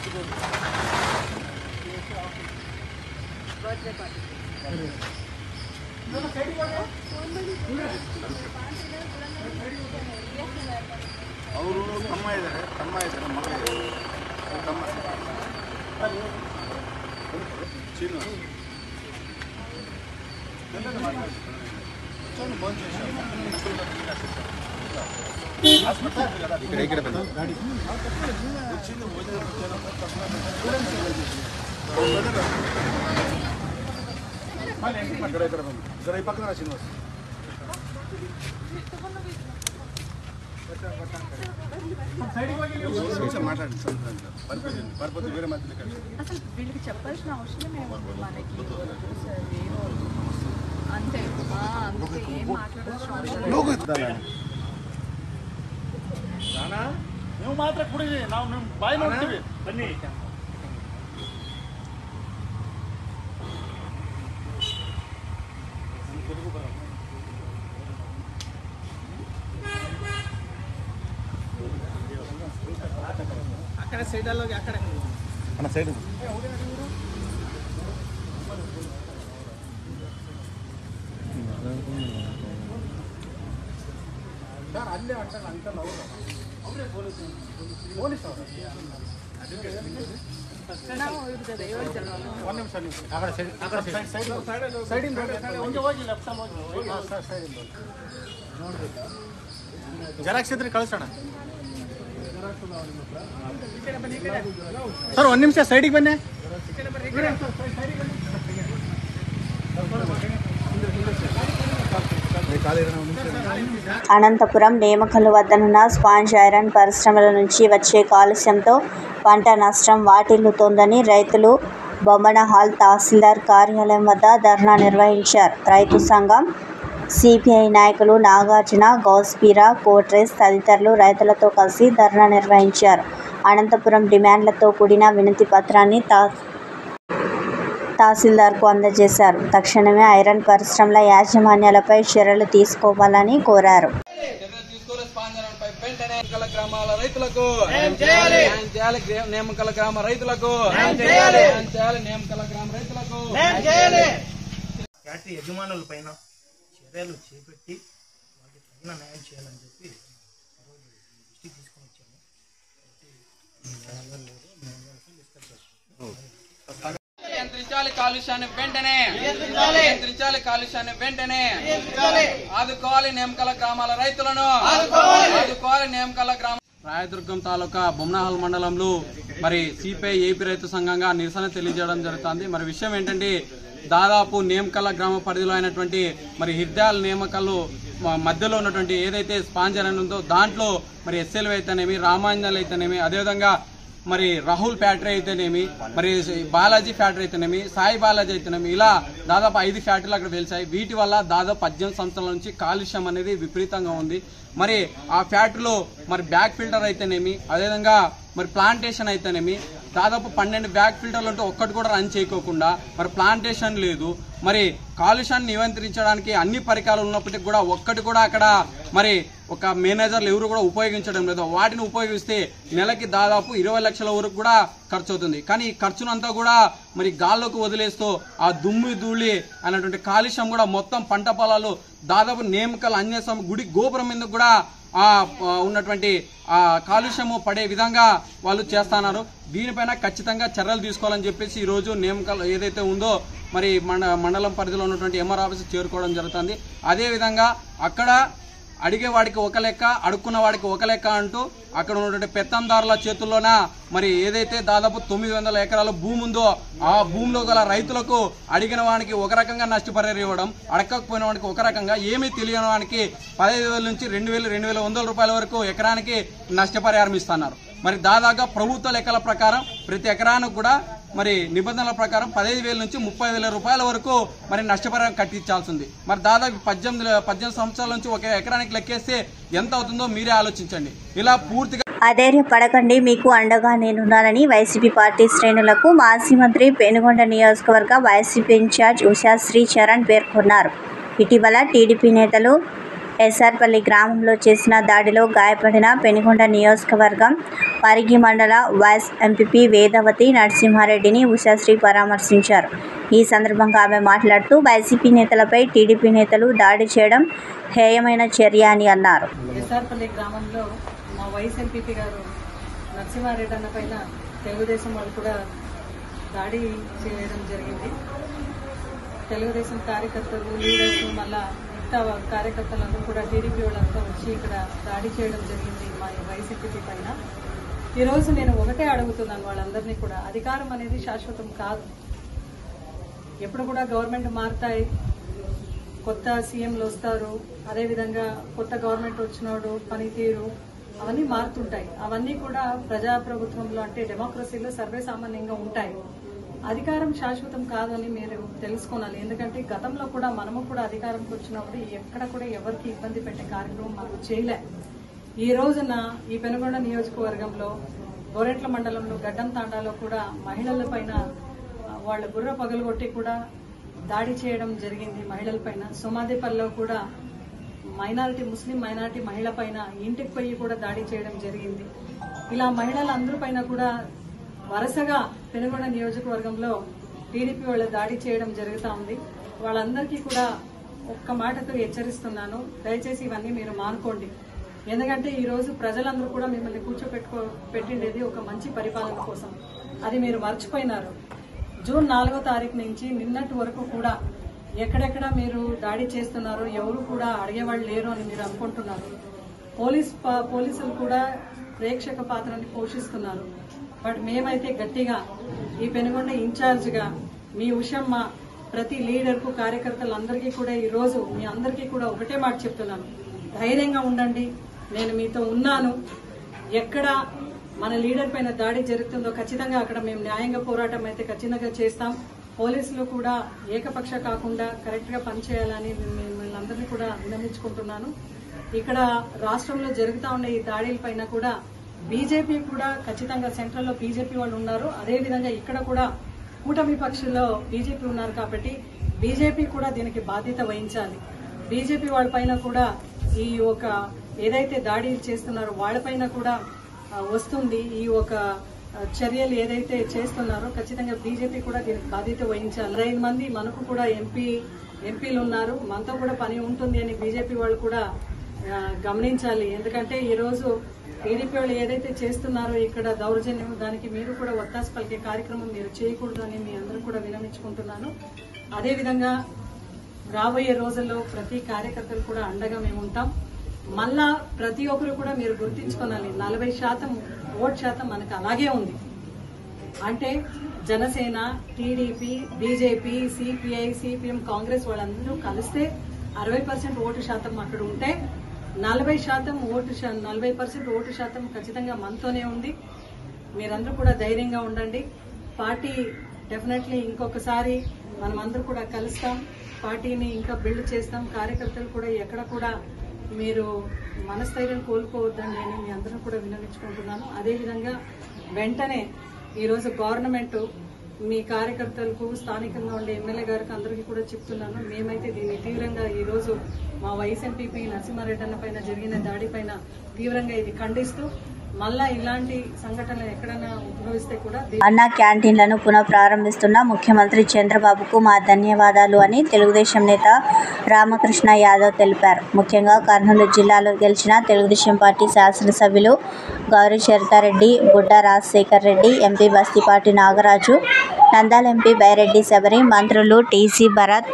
ಅವರು ತಮ್ಮ ಇದ್ದಾರೆ ಮಗ ತಮ್ಮ ಚೀನು ఇక్కడ జర ఈ పక్కన శ్రీనివాస్ మాట్లాడండి పర్పతి వేరే మధ్యలో కలిసి
అసలు వీళ్ళకి చెప్పాల్సిన అవసరం ఏముంది మనకి వద్దు సార్ ఏమో అంతే అంతే ఏం మాట్లాడాల్సిన అవసరం
ನೀವು ಮಾತ್ರ ಕುಡಿದಿ ನಾವು ನಿಮ್ಮ ಬಾಯಿ ನೋಡ್ತೀವಿ ಬನ್ನಿ అక్కడ సైడ్ అలోకి అక్కడ
అన్న సైడ్
ಸರ್ ಅಲ್ಲೇ ಅಂಕಲ್ ಅವರು ಅವರೇ ಪೊಲೀಸ್ ಅವರು
ಜೆರಾಕ್ಸ್ ಇದ್ರೆ ಕಳಿಸೋಣ ಸರ್. 1 ನಿಮಿಷ ಸೈಡಿಗೆ ಬನ್ನಿ.
అనంతపురం నేమకల్లు వద్దనున్న స్పాంజ్ ఐరన్ పరిశ్రమల నుంచి వచ్చే కాలుష్యంతో పంట నష్టం వాటిల్లుతోందని రైతులు బొమ్మనహాల్ తహసీల్దార్ కార్యాలయం వద్ద ధర్నా నిర్వహించారు. రైతు సంఘం సిపిఐ నాయకులు నాగార్జున, గౌస్పీరా, కోట్రేస్ తదితరులు రైతులతో కలిసి ధర్నా నిర్వహించారు. అనంతపురం డిమాండ్లతో కూడిన వినతి పత్రాన్ని తహసీల్దార్కు అందజేశారు. తక్షణమే ఐరన్ పరిశ్రమల యాజమాన్యాలపై చర్యలు తీసుకోవాలని కోరారు.
ఫ్యాక్టరీ యజమానుల పైన చర్యలు చేపట్టి వాళ్ళకి తగిన న్యాయం చేయాలని చెప్పి దృష్టికి తీసుకొని వచ్చాము.
కాలుష్యాన్ని వెంటనే ఆదుకోవాలి నేమకల గ్రామాల రైతులను, ఆదుకోవాలి నేమకల గ్రామ. రాయదుర్గం తాలూకా బొమ్మనహాల్ మండలంలో మరి సిపిఐ ఏపీ రైతు సంఘంగా నిరసన తెలియజేయడం జరుగుతుంది. మరి విషయం ఏంటంటే దాదాపు నేమకల్ల గ్రామ పరిధిలో అయినటువంటి మరి హిర్దాల్ నేమకల్లు మధ్యలో ఉన్నటువంటి ఏదైతే స్పాంజ్ ఐరన్ ఉందో దాంట్లో మరి ఎస్ఎల్ అయితేనేమి, రామాంజల్ అయితేనేమి, అదేవిధంగా మరి రాహుల్ ఫ్యాక్టరీ అయితేనేమి, మరి బాలాజీ ఫ్యాక్టరీ అయితేనేమి, సాయి బాలాజీ అయితేనేమి, ఇలా దాదాపు 5 ఫ్యాక్టరీలు అక్కడ వెలిసాయి. వీటి వల్ల దాదాపు 18 సంవత్సరాల నుంచి కాలుష్యం అనేది విపరీతంగా ఉంది. మరి ఆ ఫ్యాక్టరీలో మరి బ్యాక్ ఫిల్టర్ అయితేనేమి, అదేవిధంగా మరి ప్లాంటేషన్ అయితేనేమి, దాదాపు 12 బ్యాక్ ఫిల్టర్లు ఉంటే ఒక్కటి కూడా రన్ చేయకోకుండా మరి ప్లాంటేషన్ లేదు. మరి కాలుష్యాన్ని నియంత్రించడానికి అన్ని పరికరాలు ఉన్నప్పటికీ కూడా ఒక్కటి కూడా అక్కడ మరి ఒక మేనేజర్లు ఎవరు కూడా ఉపయోగించడం లేదు. వాటిని ఉపయోగిస్తే నెలకి దాదాపు 20 లక్షల వరకు కూడా ఖర్చు అవుతుంది. కానీ ఈ ఖర్చునంతా కూడా మరి గాల్లోకి వదిలేస్తూ ఆ దుమ్ము ధూళి అన్నటువంటి కాలుష్యం కూడా మొత్తం పంట పొలాలు దాదాపు నేమకల్ ఆంజనేయ గుడి గోపురం మీద కూడా ఉన్నటువంటి ఆ కాలుష్యము పడే విధంగా వాళ్ళు చేస్తున్నారు. దీనిపైన ఖచ్చితంగా చర్యలు తీసుకోవాలని చెప్పేసి ఈ రోజు నేమకల్ ఏదైతే ఉందో మరి మండలం పరిధిలో ఉన్నటువంటి ఎంఆర్ ఆఫీస్ చేరుకోవడం జరుగుతుంది. అదేవిధంగా అక్కడ అడిగేవాడికి ఒక లెక్క, అడుక్కున్న వాడికి ఒక లెక్క అంటూ అక్కడ ఉన్నటువంటి పెత్తందారుల చేతుల్లోన మరి ఏదైతే దాదాపు 900 ఎకరాల భూమి ఉందో ఆ భూమిలో గల రైతులకు అడిగిన వానికి ఒక రకంగా నష్టపరిహారం ఇవ్వడం, అడగకపోయిన వాడికి ఒక రకంగా, ఏమీ తెలియని వానికి 15,000 నుంచి 2,100 రూపాయల వరకు ఎకరానికి నష్టపరిహారం ఇస్తున్నారు. మరి దాదాపుగా ప్రభుత్వ లెక్కల ప్రకారం ప్రతి ఎకరానికి కూడా మరి నిబంధనల ప్రకారం 15,000 నుంచి 30,000 రూపాయల వరకు మరి నష్టపరిహారం కట్టించాల్సింది. మరి దాదాపు 18 సంవత్సరాల నుంచి ఒక ఎకరానికి లెక్కేస్తే ఎంత అవుతుందో మీరే ఆలోచించండి. ఇలా పూర్తిగా
అధైర్యపడకండి, మీకు అండగా నేనున్నానని వైసీపీ పార్టీ శ్రేణులకు మాజీ మంత్రి పెనుగొండ నియోజకవర్గ వైసీపీ ఇన్ఛార్జ్ ఉషా శ్రీచరణ్ పేర్కొన్నారు. ఇటీవల టీడీపీ నేతలు ఎస్ఆర్పల్లి గ్రామంలో చేసిన దాడిలో గాయపడిన పెనుగొండ నియోజకవర్గం పరిగి మండల వైస్ ఎంపీపీ వేదవతి నరసింహారెడ్డిని ఉషాశ్రీ పరామర్శించారు. ఈ సందర్భంగా ఆమె మాట్లాడుతూ వైసీపీ నేతలపై టీడీపీ నేతలు దాడి చేయడం హేయమైన చర్య అని అన్నారు.
ఎస్ఆర్పల్లి గ్రామంలో మా వైస్ ఎంపీపీ గారు నరసింహారెడ్డి అన్న పైన తెలుగుదేశం వాళ్ళు కూడా దాడి చేయడం జరిగింది. తెలుగుదేశం కార్యకర్తలు, లీడర్స్, మళ్ళా కార్యకర్తలందరూ కూడా టీడీపీ వాళ్ళంతా వచ్చి ఇక్కడ దాడి చేయడం జరిగింది మా వైసీపీ పైన. ఈరోజు నేను ఒకటే అడుగుతున్నాను వాళ్ళందరినీ కూడా, అధికారం అనేది శాశ్వతం కాదు. ఎప్పుడు కూడా గవర్నమెంట్ మారుతాయి, కొత్త సీఎంలు వస్తారు, అదేవిధంగా కొత్త గవర్నమెంట్ వచ్చినోడు పనితీరు అవన్నీ మారుతుంటాయి. అవన్నీ కూడా ప్రజాప్రభుత్వంలో అంటే డెమోక్రసీలో సర్వేసామాన్యంగా ఉంటాయి. అధికారం శాశ్వతం కాదు అని మీరు తెలుసుకోవాలి. ఎందుకంటే గతంలో కూడా మనము కూడా అధికారంకి వచ్చినప్పుడు ఎక్కడ కూడా ఎవరికి ఇబ్బంది పెట్టే కార్యక్రమం మనం చేయలే. ఈ రోజున ఈ పెనుగొండ నియోజకవర్గంలో గోరెట్ల మండలంలో గడ్డం తాండాలో కూడా మహిళల పైన వాళ్ళ బుర్ర పగలగొట్టి కూడా దాడి చేయడం జరిగింది. మహిళల పైన సోమాదేపల్లిలో కూడా ముస్లిం మైనారిటీ మహిళ పైన ఇంటికి పోయి కూడా దాడి చేయడం జరిగింది. ఇలా మహిళలందరి పైన కూడా వరుసగా పెనుగొండ నియోజకవర్గంలో టీడీపీ వాళ్ళు దాడి చేయడం జరుగుతూ ఉంది. వాళ్ళందరికీ కూడా ఒక్క మాటతో హెచ్చరిస్తున్నాను, దయచేసి ఇవన్నీ మీరు మానుకోండి. ఎందుకంటే ఈరోజు ప్రజలందరూ కూడా మిమ్మల్ని పెట్టిండేది ఒక మంచి పరిపాలన కోసం. అది మీరు మర్చిపోయినారు. జూన్ 4వ తారీఖు నుంచి నిన్నటి వరకు కూడా ఎక్కడెక్కడ మీరు దాడి చేస్తున్నారు, ఎవరు కూడా అడిగేవాళ్ళు లేరు అని మీరు అనుకుంటున్నారు. పోలీసులు కూడా ప్రేక్షక పాత్రని పోషిస్తున్నారు. బట్ మేమైతే గట్టిగా ఈ పెనుగొండ ఇన్ఛార్జిగా మీ ఉషమ్మ ప్రతి లీడర్కు కార్యకర్తలందరికీ కూడా ఈరోజు మీ అందరికీ కూడా ఒకటే మాట చెప్తున్నాను, ధైర్యంగా ఉండండి, నేను మీతో ఉన్నాను. ఎక్కడ మన లీడర్ పైన దాడి జరుగుతుందో ఖచ్చితంగా అక్కడ మేము న్యాయంగా పోరాటం అయితే ఖచ్చితంగా చేస్తాం. పోలీసులు కూడా ఏకపక్ష కాకుండా కరెక్ట్ గా పనిచేయాలని మిమ్మల్ని అందరినీ కూడా విన్నవించుకుంటున్నాను. ఇక్కడ రాష్ట్రంలో జరుగుతూ ఉండే ఈ దాడుల పైన కూడా బీజేపీ కూడా ఖచ్చితంగా సెంట్రల్లో బీజేపీ వాళ్ళు ఉన్నారు. అదేవిధంగా ఇక్కడ కూడా కూటమి పక్షుల్లో బీజేపీ ఉన్నారు కాబట్టి బీజేపీ కూడా దీనికి బాధ్యత వహించాలి. బీజేపీ వాళ్ళపైన కూడా ఈ ఒక ఏదైతే దాడులు చేస్తున్నారో వాళ్ళపైన కూడా వస్తుంది. ఈ ఒక చర్యలు ఏదైతే చేస్తున్నారో ఖచ్చితంగా బీజేపీ కూడా దీనికి బాధ్యత వహించాలి. 5 మంది మనకు కూడా ఎంపీలు ఉన్నారు, మనతో కూడా పని ఉంటుంది అని బీజేపీ వాళ్ళు కూడా గమనించాలి. ఎందుకంటే ఈరోజు టీడీపీ వాళ్ళు ఏదైతే చేస్తున్నారో ఇక్కడ దౌర్జన్యం, దానికి మీరు కూడా ఒత్తాసు పలికే కార్యక్రమం మీరు చేయకూడదు అని మీ అందరూ కూడా విన్నవించుకుంటున్నాను. అదేవిధంగా రాబోయే రోజుల్లో ప్రతి కార్యకర్తలు కూడా అండగా మేము ఉంటాం. మళ్ళా ప్రతి ఒక్కరు కూడా మీరు గుర్తించుకోవాలి, 40% ఓట్ శాతం మనకు అలాగే ఉంది. అంటే Janasena, TDP, BJP, CPI, CPM, Congress వాళ్ళందరూ కలిస్తే 60% ఓటు శాతం అక్కడ ఉంటే 40% ఓటు శాతం ఖచ్చితంగా మనతోనే ఉంది. మీరందరూ కూడా ధైర్యంగా ఉండండి. పార్టీ డెఫినెట్లీ ఇంకొకసారి మనం అందరూ కూడా కలుస్తాం, పార్టీని ఇంకా బిల్డ్ చేస్తాం. కార్యకర్తలు కూడా ఎక్కడ కూడా మీరు మనస్థైర్యం కోల్పోవద్దండి అని మీ అందరూ కూడా విన్నవించుకుంటున్నాను. అదేవిధంగా వెంటనే ఈరోజు గవర్నమెంట్ మీ కార్యకర్తలకు, స్థానికంగా ఉండే ఎమ్మెల్యే గారికి అందరికీ కూడా చెప్తున్నాను, మేమైతే దీన్ని తీవ్రంగా ఈరోజు మా వైస్ ఎంపీపీ నరసింహారెడ్డి అన్న పైన జరిగిన దాడి పైన తీవ్రంగా ఇది ఖండిస్తూ మళ్ళా ఇలాంటి సంఘటనలు ఎక్కడైనా ఉద్భవిస్తే కూడా
అన్నా క్యాంటీన్లను పునః ప్రారంభిస్తున్న ముఖ్యమంత్రి చంద్రబాబుకు మా ధన్యవాదాలు అని తెలుగుదేశం నేత రామకృష్ణ యాదవ్ తెలిపారు. ముఖ్యంగా కర్నూలు జిల్లాలో గెలిచిన తెలుగుదేశం పార్టీ శాసనసభ్యులు గౌరీ చరితారెడ్డి, బుడ్డా రాజశేఖర్ రెడ్డి, ఎంపీ బస్తిపాటి నాగరాజు, నంద్యాల ఎంపీ బైరెడ్డి శబరి, మంత్రులు TC Bharat,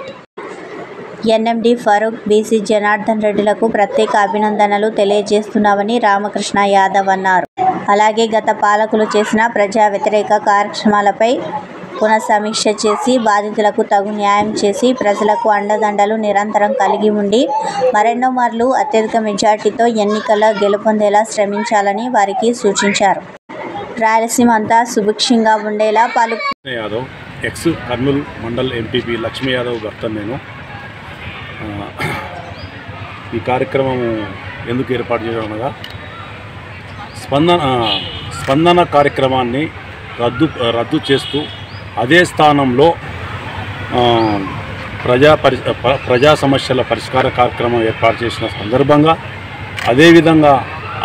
NMD Farooq, BC Janardhan రెడ్డిలకు ప్రత్యేక అభినందనలు తెలియజేస్తున్నామని రామకృష్ణ యాదవ్ అన్నారు. అలాగే గత పాలకులు చేసిన ప్రజా వ్యతిరేక కార్యక్రమాలపై పునఃసమీక్ష చేసి బాధితులకు తగు న్యాయం చేసి ప్రజలకు అండదండలు నిరంతరం కలిగి ఉండి మరెన్నో మార్లు అత్యధిక మెజార్టీతో ఎన్నికల్లో గెలుపొందేలా శ్రమించాలని వారికి సూచించారు. రాయలసీమ అంతా సుభిక్షంగా ఉండేలా
యాదవ్, ఎక్స్ కర్నూలు మండల్ ఎంపీపీ లక్ష్మీ యాదవ్ భర్త నేను. ఈ కార్యక్రమం ఎందుకు ఏర్పాటు చేయడం అనగా స్పందన కార్యక్రమాన్ని రద్దు చేస్తూ అదే స్థానంలో ప్రజా సమస్యల పరిష్కార కార్యక్రమం ఏర్పాటు చేసిన సందర్భంగా అదేవిధంగా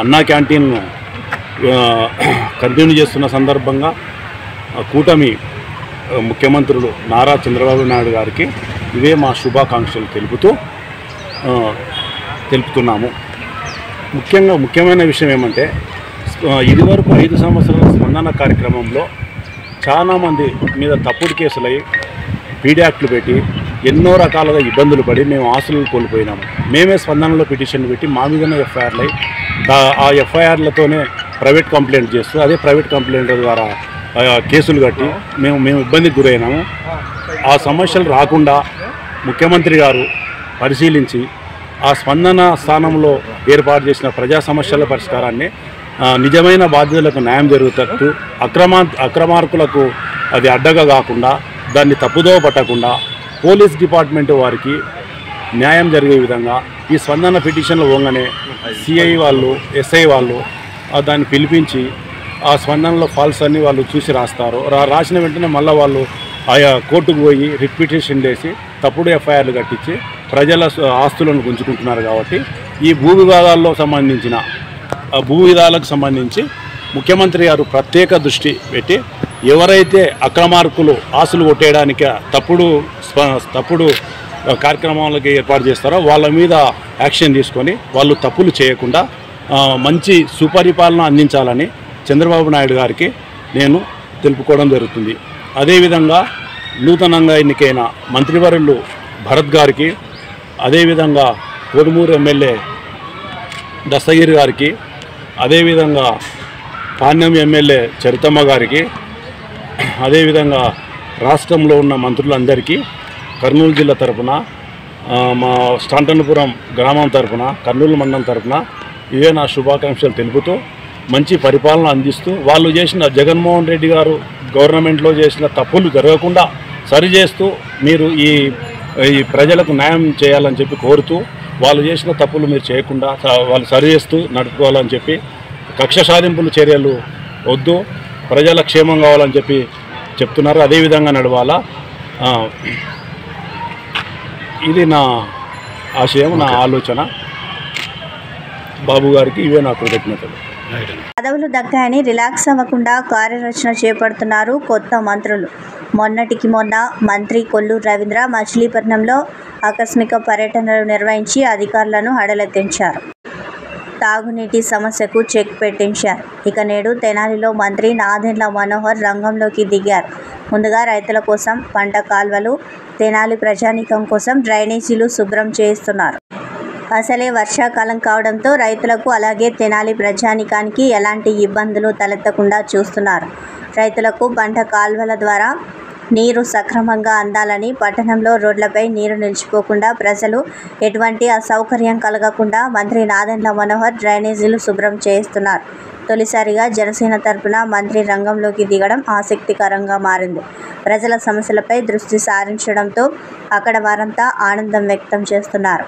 అన్నా క్యాంటీన్ను కంటిన్యూ చేస్తున్న సందర్భంగా కూటమి ముఖ్యమంత్రులు నారా చంద్రబాబు నాయుడు గారికి ఇవే మా శుభాకాంక్షలు తెలుపుతున్నాము. ముఖ్యమైన విషయం ఏమంటే ఇదివరకు 5 సంవత్సరాల స్పందన కార్యక్రమంలో చాలామంది మీద తప్పుడు కేసులై పీడియాక్ట్లు పెట్టి ఎన్నో రకాలుగా ఇబ్బందులు పడి మేము ఆస్తులు కోల్పోయినాము. మేమే స్పందనలో పిటిషన్ పెట్టి మా మీదనే ఎఫ్ఐఆర్లు అయ్యి ఆ ఎఫ్ఐఆర్లతోనే ప్రైవేట్ కంప్లైంట్ చేస్తూ అదే ప్రైవేట్ కంప్లైంట్ల ద్వారా కేసులు కట్టి మేము ఇబ్బందికి గురైనాము. ఆ సమస్యలు రాకుండా ముఖ్యమంత్రి గారు పరిశీలించి ఆ స్పందన స్థానంలో ఏర్పాటు చేసిన ప్రజా సమస్యల పరిష్కారాన్ని నిజమైన బాధ్యతలకు న్యాయం జరుగుతూ అక్రమార్కులకు అది అడ్డగా కాకుండా దాన్ని తప్పుదోవ పట్టకుండా పోలీస్ డిపార్ట్మెంట్ వారికి న్యాయం జరిగే విధంగా ఈ స్పందన పిటిషన్లు పోగానే సిఐ వాళ్ళు, ఎస్ఐ వాళ్ళు దాన్ని పిలిపించి ఆ స్పందనలో ఫాల్స్ అన్ని వాళ్ళు చూసి రాస్తారు. రాసిన వెంటనే మళ్ళీ వాళ్ళు ఆయా కోర్టుకు పోయి రిట్ పిటిషన్ చేసి తప్పుడు ఎఫ్ఐఆర్లు కట్టించి ప్రజల ఆస్తులను గుంజుకుంటున్నారు. కాబట్టి ఈ భూ విధాలకు సంబంధించి ముఖ్యమంత్రి గారు ప్రత్యేక దృష్టి పెట్టి ఎవరైతే అక్రమార్కులు ఆస్తులు కొట్టేయడానికి తప్పుడు కార్యక్రమాలకి ఏర్పాటు చేస్తారో వాళ్ళ మీద యాక్షన్ తీసుకొని వాళ్ళు తప్పులు చేయకుండా మంచి సుపరిపాలన అందించాలని చంద్రబాబు నాయుడు గారికి నేను తెలుపుకోవడం జరుగుతుంది. అదేవిధంగా నూతనంగా ఎన్నికైన మంత్రివర్యులు భరత్ గారికి, అదేవిధంగా కోడుమూరు ఎమ్మెల్యే దస్తగిరి గారికి, అదేవిధంగా పాణ్యం ఎమ్మెల్యే చరితమ్మ గారికి, అదేవిధంగా రాష్ట్రంలో ఉన్న మంత్రులందరికీ కర్నూలు జిల్లా తరఫున, మా స్టాంటన్పురం గ్రామం తరఫున, కర్నూలు మండలం తరఫున ఇవే నా శుభాకాంక్షలు తెలుపుతూ, మంచి పరిపాలన అందిస్తూ, వాళ్ళు చేసిన జగన్మోహన్ రెడ్డి గారు గవర్నమెంట్లో చేసిన తప్పులు జరగకుండా సరిచేస్తూ మీరు ఈ ప్రజలకు న్యాయం చేయాలని చెప్పి కోరుతూ, వాళ్ళు చేసిన తప్పులు మీరు చేయకుండా వాళ్ళు సరిచేస్తూ నడుపుకోవాలని చెప్పి, కక్ష సాధింపుల చర్యలు వద్దు, ప్రజల క్షేమం కావాలని చెప్పి చెప్తున్నారు. అదేవిధంగా నడవాలా. ఇది నా ఆశయం, నా ఆలోచన. బాబు గారికి ఇవే నా కృతజ్ఞతలు.
పదవులు దక్కాయని రిలాక్స్ అవ్వకుండా కార్యరచన చేపడుతున్నారు కొత్త మంత్రులు. మొన్నటికి మొన్న మంత్రి కొల్లూరు రవీంద్ర మచిలీపట్నంలో ఆకస్మిక పర్యటనలు నిర్వహించి అధికారులను హడలెత్తించారు. తాగునీటి సమస్యకు చెక్ పెట్టించారు. ఇక నేడు తెనాలిలో మంత్రి నాదెండ్ల మనోహర్ రంగంలోకి దిగారు. ముందుగా రైతుల కోసం పంట కాల్వలు, తెనాలి ప్రజానీకం కోసం డ్రైనేజీలు శుభ్రం చేయిస్తున్నారు. అసలే వర్షాకాలం కావడంతో రైతులకు అలాగే తెనాలి ప్రజానీకానికి ఎలాంటి ఇబ్బందులు తలెత్తకుండా చూస్తున్నారు. రైతులకు పంట కాల్వల ద్వారా నీరు సక్రమంగా అందాలని, పట్టణంలో రోడ్లపై నీరు నిలిచిపోకుండా, ప్రజలు ఎటువంటి అసౌకర్యం కలగకుండా మంత్రి నాదెండ్ల మనోహర్ డ్రైనేజీలు శుభ్రం చేయిస్తున్నారు. తొలిసారిగా జనసేన తరపున మంత్రి రంగంలోకి దిగడం ఆసక్తికరంగా మారింది. ప్రజల సమస్యలపై దృష్టి సారించడంతో అక్కడ వారంతా ఆనందం వ్యక్తం చేస్తున్నారు.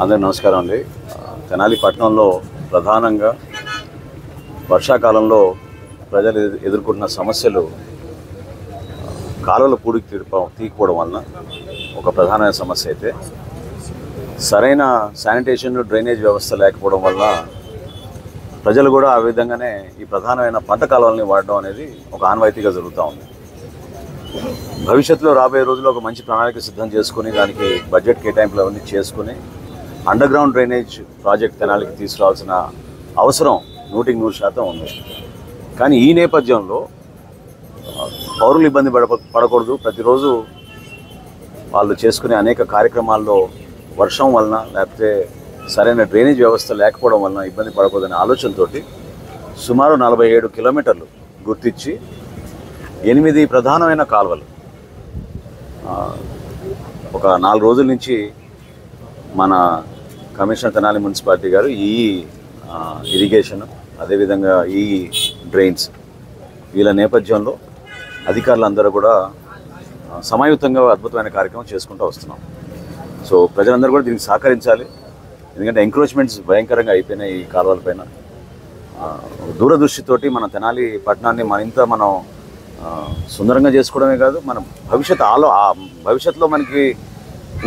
అందరూ నమస్కారం అండి. తెనాలి పట్టణంలో ప్రధానంగా వర్షాకాలంలో ప్రజలు ఎదుర్కొంటున్న సమస్యలు కాలువల పూడికి తీయకపోవడం వలన ఒక ప్రధానమైన సమస్య అయితే, సరైన శానిటేషన్ డ్రైనేజ్ వ్యవస్థ లేకపోవడం వల్ల ప్రజలు కూడా ఆ విధంగానే ఈ ప్రధానమైన పంట కాలువల్ని వాడడం అనేది ఒక ఆనవాయితీగా జరుగుతూ ఉంది. భవిష్యత్తులో రాబోయే రోజుల్లో ఒక మంచి ప్రణాళిక సిద్ధం చేసుకుని, దానికి బడ్జెట్ కేటాయింపులు అవన్నీ చేసుకుని అండర్ గ్రౌండ్ డ్రైనేజ్ ప్రాజెక్ట్ తెనాలికి తీసుకురావాల్సిన అవసరం 100% ఉంది. కానీ ఈ నేపథ్యంలో పౌరులు ఇబ్బంది పడకూడదు. ప్రతిరోజు వాళ్ళు చేసుకునే అనేక కార్యక్రమాల్లో వర్షం వలన, లేకపోతే సరైన డ్రైనేజ్ వ్యవస్థ లేకపోవడం వలన ఇబ్బంది పడకూడదనే ఆలోచనతో సుమారు 47 కిలోమీటర్లు గుర్తించి 8 ప్రధానమైన కాలువలు ఒక 4 రోజుల నుంచి మన కమిషనర్ తెనాలి మున్సిపాలిటీ గారు ఈ ఇరిగేషన్, అదేవిధంగా ఈ డ్రైన్స్, వీళ్ళ నేపథ్యంలో అధికారులందరూ కూడా సమాయుతంగా అద్భుతమైన కార్యక్రమం చేసుకుంటూ వస్తున్నాం. సో ప్రజలందరూ కూడా దీనికి సహకరించాలి. ఎందుకంటే ఎంక్రోచ్మెంట్స్ భయంకరంగా అయిపోయినాయి ఈ కాలువలపైన. దూరదృష్టితోటి మన తెనాలి పట్టణాన్ని మనం సుందరంగా చేసుకోవడమే కాదు, మన భవిష్యత్తులో మనకి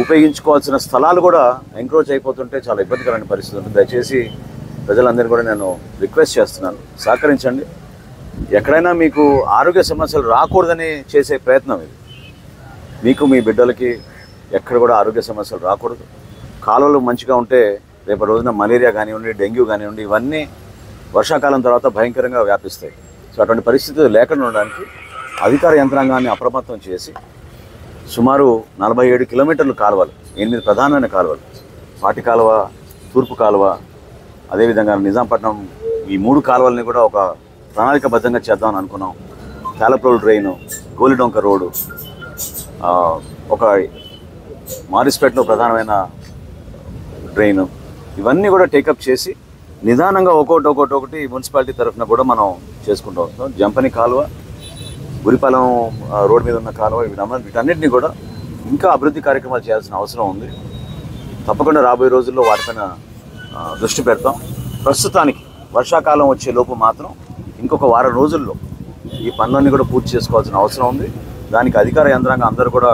ఉపయోగించుకోవాల్సిన స్థలాలు కూడా ఎంక్రోచ్ అయిపోతుంటే చాలా ఇబ్బందికరమైన పరిస్థితి ఉంటుంది. దయచేసి ప్రజలందరినీ కూడా నేను రిక్వెస్ట్ చేస్తున్నాను, సహకరించండి. ఎక్కడైనా మీకు ఆరోగ్య సమస్యలు రాకూడదని చేసే ప్రయత్నం ఇది. మీకు మీ బిడ్డలకి ఎక్కడ కూడా ఆరోగ్య సమస్యలు రాకూడదు. కాలువలు మంచిగా ఉంటే రేపటి రోజున మలేరియా కానివ్వండి, డెంగ్యూ కానివ్వండి, ఇవన్నీ వర్షాకాలం తర్వాత భయంకరంగా వ్యాపిస్తాయి. సో అటువంటి పరిస్థితులు లేకుండా ఉండడానికి అధికార యంత్రాంగాన్ని అప్రమత్తం చేసి సుమారు 47 కిలోమీటర్లు కాలువలు, 8 ప్రధానమైన కాలువలు, పాటి కాలువ, తూర్పు కాలువ, అదేవిధంగా నిజాంపట్నం, ఈ 3 కాలువలని కూడా ఒక ప్రణాళికబద్ధంగా చేద్దామని అనుకున్నాం. తాలప్రోలు డ్రైను, గోలిడొంక రోడ్డు, ఒక మారిస్పేటలో ప్రధానమైన డ్రైను, ఇవన్నీ కూడా టేకప్ చేసి నిదానంగా ఒక్కొక్కటి మున్సిపాలిటీ తరఫున కూడా మనం చేసుకుంటూ వస్తాం. జంపని కాలువ, గురిపాలెం రోడ్ మీద ఉన్న కాలువ, వీటన్నిటిని కూడా ఇంకా అభివృద్ధి కార్యక్రమాలు చేయాల్సిన అవసరం ఉంది. తప్పకుండా రాబోయే రోజుల్లో వాటిపైన దృష్టి పెడతాం. ప్రస్తుతానికి వర్షాకాలం వచ్చే లోపు మాత్రం ఇంకొక వారం రోజుల్లో ఈ పనులన్నీ కూడా పూర్తి చేసుకోవాల్సిన అవసరం ఉంది. దానికి అధికార యంత్రాంగం అందరూ కూడా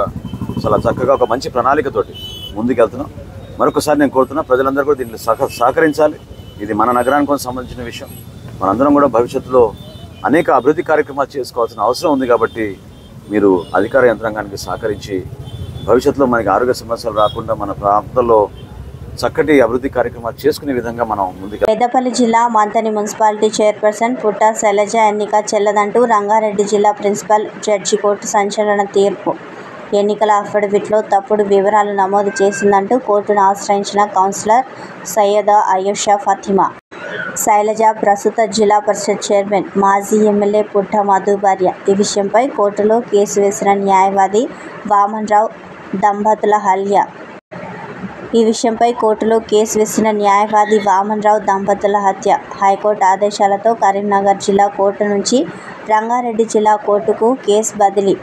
చాలా చక్కగా ఒక మంచి ప్రణాళికతోటి ముందుకెళ్తున్నాం. మరొకసారి నేను కోరుతున్నా ప్రజలందరూ కూడా దీన్ని సహకరించాలి. ఇది మన నగరానికి సంబంధించిన విషయం. మనందరం కూడా భవిష్యత్తులో అనేక అభివృద్ధి కార్యక్రమాలు చేసుకోవాల్సిన అవసరం ఉంది. కాబట్టి మీరు అధికార యంత్రాంగానికి సహకరించి భవిష్యత్తులో మనకి ఆరోగ్య సమస్యలు రాకుండా మన ప్రాంతంలో చక్కటి అభివృద్ధి కార్యక్రమాలు చేసుకునే విధంగా మనం ముందుకు.
పెద్దపల్లి జిల్లా మంథని మున్సిపాలిటీ చైర్పర్సన్ పుట్ట శైలజ ఎన్నిక చెల్లదంటూ రంగారెడ్డి జిల్లా ప్రిన్సిపల్ జడ్జి కోర్టు సంచలన తీర్పు. ఎన్నికల అఫిడవిట్లో తప్పుడు వివరాలు నమోదు చేసిందంటూ కోర్టును ఆశ్రయించిన కౌన్సిలర్ సయ్యద అయూషా ఫాతిమా. శైలజ ప్రస్తుత జిల్లా పరిషత్ చైర్మన్, మాజీ ఎమ్మెల్యే పుట్ట మధు భార్య. ఈ విషయంపై కోర్టులో కేసు వేసిన న్యాయవాది వామన్ రావు దంపతుల హత్య. హైకోర్టు ఆదేశాలతో కరీంనగర్ జిల్లా కోర్టు నుంచి రంగారెడ్డి జిల్లా కోర్టుకు కేసు బదిలీ.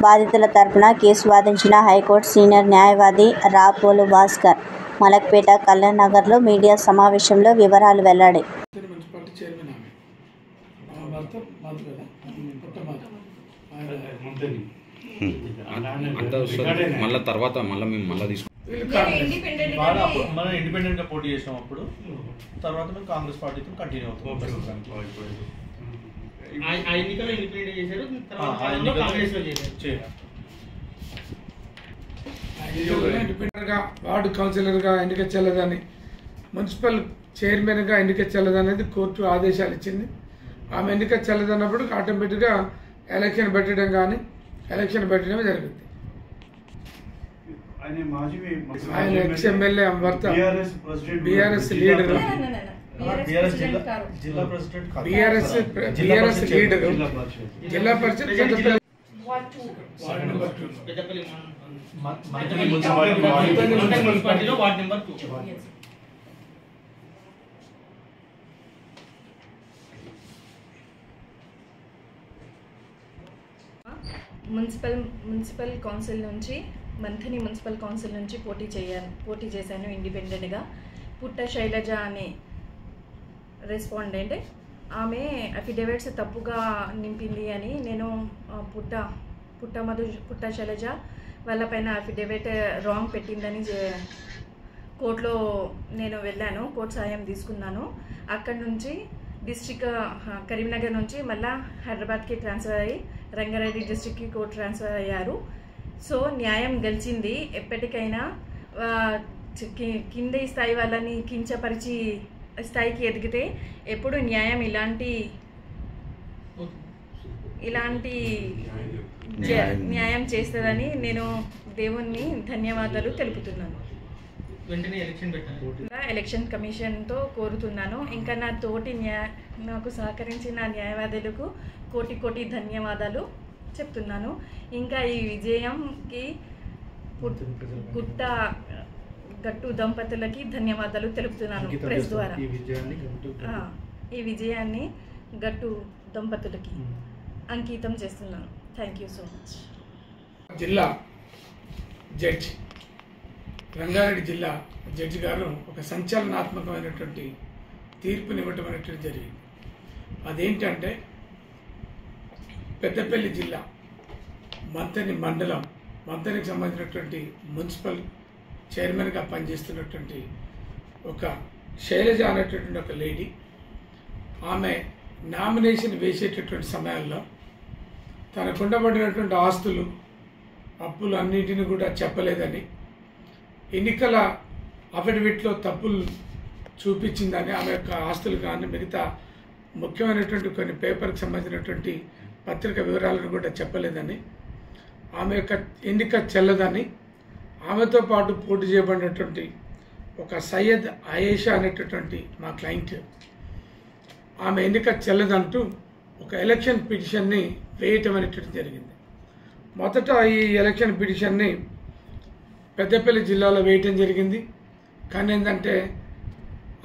బాధితుల తరపున కేసు వాదించిన హైకోర్టు సీనియర్ న్యాయవాది రాపోలు భాస్కర్ మలక్పేట కళ్యాణ్ నగర్లో మీడియా సమావేశంలో వివరాలు వెల్లడి.
మనం ఇండిపెండెంట్ గా పోటీ చేసినాం. అప్పుడు తర్వాత మేము కాంగ్రెస్ పార్టీతో కంటిన్యూ అవుతాం.
వార్డు కౌన్సిలర్గా ఎన్నిక చెల్లదని, మున్సిపల్ చైర్మన్గా ఎన్నిక చెల్లదనేది కోర్టు ఆదేశాలు ఇచ్చింది. ఆమె ఎన్నిక చెల్లదన్నప్పుడు ఆటోమేటిక్గా ఎలక్షన్ పెట్టడం జరుగుతుంది. ఆయన ఎక్స్ ఎమ్మెల్యే భర్త, బీఆర్ఎస్ లీడరు, బీఆర్ఎస్ లీడరు, జిల్లా పరిషత్
మున్సిపల్ కౌన్సిల్ నుంచి మంథని మున్సిపల్ కౌన్సిల్ నుంచి పోటీ చేశాను ఇండిపెండెంట్గా. పుట్ట శైలజ అనే రెస్పాండెంట్, ఆమె అఫిడవిట్స్ తప్పుగా నింపింది అని నేను పుట్ట శైలజ వాళ్ళపైన అఫిడవిట్ రాంగ్ పెట్టిందని కోర్టులో నేను వెళ్ళాను. కోర్టు సాయం తీసుకున్నాను. అక్కడి నుంచి కరీంనగర్ నుంచి మళ్ళీ హైదరాబాద్కి ట్రాన్స్ఫర్ అయ్యి రంగారెడ్డి డిస్ట్రిక్ట్కి కోర్టు ట్రాన్స్ఫర్ అయ్యారు. సో న్యాయం గెలిచింది. ఎప్పటికైనా కింది స్థాయి వాళ్ళని కించపరిచి స్థాయికి ఎదిగితే ఎప్పుడు న్యాయం ఇలాంటి న్యాయం చేస్తుందని నేను దేవుణ్ణి ధన్యవాదాలు తెలుపుతున్నాను. ఎలక్షన్ కమిషన్తో కోరుతున్నాను. ఇంకా నా తోటి నాకు సహకరించిన న్యాయవాదులకు కోటి ధన్యవాదాలు చెప్తున్నాను. ఇంకా ఈ విజయంకి గట్టు దంపతులకి ధన్యవాదాలు తెలుపుతున్నాను ప్రెస్ ద్వారా. ఈ విజయాన్ని గట్టు దంపతులకి అంకితం చేస్తున్నాను. Thank you so much.
జిల్లా జడ్జి, రంగారెడ్డి జిల్లా జడ్జి గారు ఒక సంచలనాత్మకమైనటువంటి తీర్పునివ్వటం అనేటువంటి జరిగింది. అదేంటంటే పెద్దపల్లి జిల్లా మంథని మండలం, మంథనికి సంబంధించినటువంటి మున్సిపల్ చైర్మన్గా పనిచేస్తున్నటువంటి ఒక శైలజ అనేటటువంటి ఒక లేడీ, ఆమె నామినేషన్ వేసేటటువంటి సమయాల్లో తనకు ఉండబడినటువంటి ఆస్తులు, అప్పులు అన్నింటినీ కూడా చెప్పలేదని, ఎన్నికల అఫిడవిట్లో తప్పులు చూపించిందని, ఆమె యొక్క ఆస్తులు కానీ మిగతా ముఖ్యమైనటువంటి కొన్ని పేపర్కి సంబంధించినటువంటి పత్రిక వివరాలను కూడా చెప్పలేదని, ఆమె యొక్క ఎన్నిక చెల్లదని, ఆమెతో పాటు పోటీ చేయబడినటువంటి ఒక సయ్యద్ అయేషా అనేటటువంటి మా క్లయింట్, ఆమె ఎన్నిక చెల్లదంటూ ఒక ఎలక్షన్ పిటిషన్ని వేయటం అనేటువంటి జరిగింది. మొదట ఈ ఎలక్షన్ పిటిషన్ని పెద్దపల్లి జిల్లాలో వేయటం జరిగింది. కానీ ఏంటంటే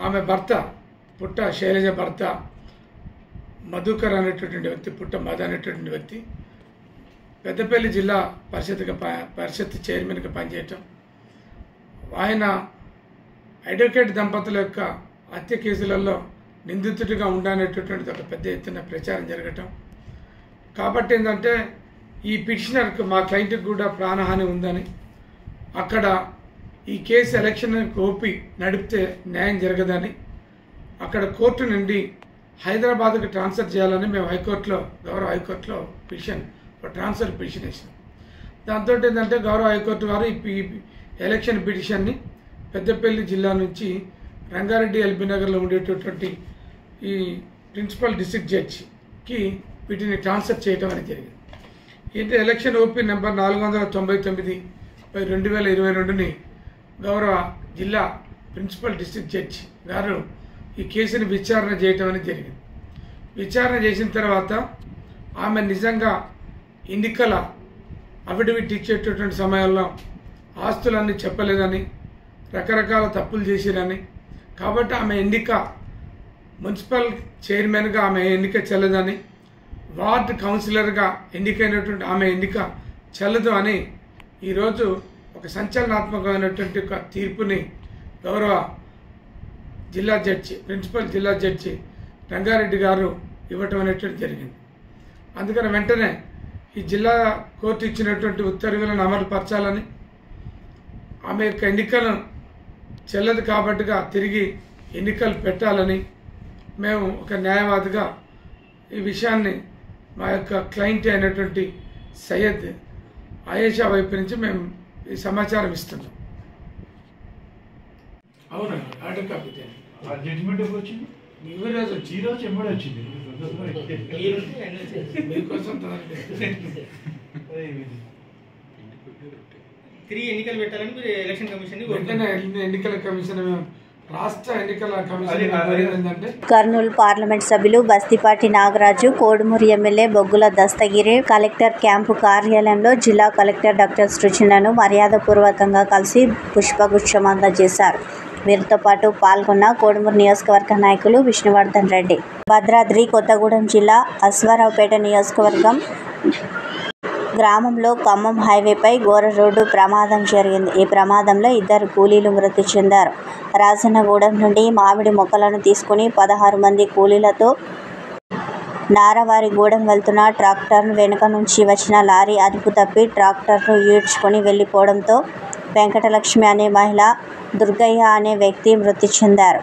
ఆమె భర్త పుట్ట శైలజ భర్త మధుకర్ అనేటటువంటి వ్యక్తి, పుట్ట మధు అనేటటువంటి వ్యక్తి పెద్దపల్లి జిల్లా పరిషత్ చైర్మన్గా పనిచేయటం, ఆయన అడ్వకేట్ దంపతుల యొక్క హత్య కేసులలో నిందితుడిగా ఉండనేటటువంటిది ఒక పెద్ద ఎత్తున ప్రచారం జరగటం. కాబట్టి ఏంటంటే ఈ పిటిషనర్కి మా క్లయింట్కి కూడా ప్రాణహాని ఉందని, అక్కడ ఈ కేసు ఎలక్షన్ ఓపి నడిపితే న్యాయం జరగదని, అక్కడ కోర్టు నుండి హైదరాబాద్కి ట్రాన్స్ఫర్ చేయాలని మేము హైకోర్టులో, గౌరవ హైకోర్టులో ట్రాన్స్ఫర్ పిటిషన్ వేసినాం. దాంతో ఏంటంటే గౌరవ హైకోర్టు వారు ఈ ఎలక్షన్ పిటిషన్ని పెద్దపల్లి జిల్లా నుంచి రంగారెడ్డి ఎల్బీ నగర్లో ఉండేటటువంటి ఈ ప్రిన్సిపల్ డిస్ట్రిక్ట్ జడ్జికి వీటిని ట్రాన్స్ఫర్ చేయటం అనేది జరిగింది. ఇది ఎలక్షన్ ఓపీ నెంబర్ 499/2022ని గౌరవ జిల్లా ప్రిన్సిపల్ డిస్ట్రిక్ట్ జడ్జి గారు ఈ కేసుని విచారణ చేయటం అనేది జరిగింది. విచారణ చేసిన తర్వాత ఆమె నిజంగా ఎన్నికల అఫిడవిట్ ఇచ్చేటటువంటి సమయంలో ఆస్తులన్నీ చెప్పలేదని, రకరకాల తప్పులు చేసిరని, కాబట్టి ఆమె ఎన్నిక మున్సిపల్ చైర్మన్గా ఆమె ఎన్నిక చెల్లదని, వార్డు కౌన్సిలర్గా ఎన్నికైనటువంటి ఆమె ఎన్నిక చెల్లదు అని ఈరోజు ఒక సంచలనాత్మకమైనటువంటి ఒక తీర్పుని గౌరవ జిల్లా జడ్జి, ప్రిన్సిపల్ జిల్లా జడ్జి రంగారెడ్డి గారు ఇవ్వటం అనేటువంటి జరిగింది. అందుకని వెంటనే ఈ జిల్లా కోర్టు ఇచ్చినటువంటి ఉత్తర్వులను అమలుపరచాలని, ఆమె యొక్క ఎన్నికలను చెల్లదు కాబట్టిగా తిరిగి ఎన్నికలు పెట్టాలని మేము ఒక న్యాయవాదిగా ఈ విషయాన్ని మా యొక్క క్లయింట్ అయినటువంటి సయ్యద్ ఆయేషా వైపు నుంచి మేము ఈ సమాచారం ఇస్తున్నాం. అవునండి, ఆర్డర్ కాపీ
జడ్జిమెంట్ ఎప్పుడు వచ్చింది?
ఈరోజు
ఈరోజు ఎప్పుడు వచ్చింది?
మీకోసం
తిరిగి ఎన్నికలు పెట్టాలని మీరు ఎలక్షన్ కమిషన్
వెంటనే ఎన్నికల కమిషన్ రాష్ట్ర ఎన్నికల కమిషన్ ఏంటంటే
కర్నూలు పార్లమెంట్ సభ్యులు బస్తిపాటి నాగరాజు, కోడుమూరు ఎమ్మెల్యే బొగ్గుల దస్తగిరి కలెక్టర్ క్యాంపు కార్యాలయంలో జిల్లా కలెక్టర్ డాక్టర్ సృజనను మర్యాదపూర్వకంగా కలిసి పుష్పగుచ్చం అందజేశారు. వీరితో పాటు పాల్గొన్న కోడుమూరు నియోజకవర్గ నాయకులు విష్ణువర్ధన్ రెడ్డి. భద్రాద్రి కొత్తగూడెం జిల్లా అశ్వారావుపేట నియోజకవర్గం గ్రామంలో ఖమ్మం హైవేపై ఘోర రోడ్డు ప్రమాదం జరిగింది. ఈ ప్రమాదంలో 2 కూలీలు మృతి చెందారు. రాజన్నగూడెం నుండి మామిడి మొక్కలను తీసుకుని 16 మంది కూలీలతో నారవారిగూడెం వెళ్తున్న ట్రాక్టర్ను వెనుక నుంచి వచ్చిన లారీ అదుపు తప్పి ట్రాక్టర్ను ఈడ్చుకొని వెళ్లిపోవడంతో వెంకటలక్ష్మి అనే మహిళ, దుర్గయ్య అనే వ్యక్తి మృతి చెందారు.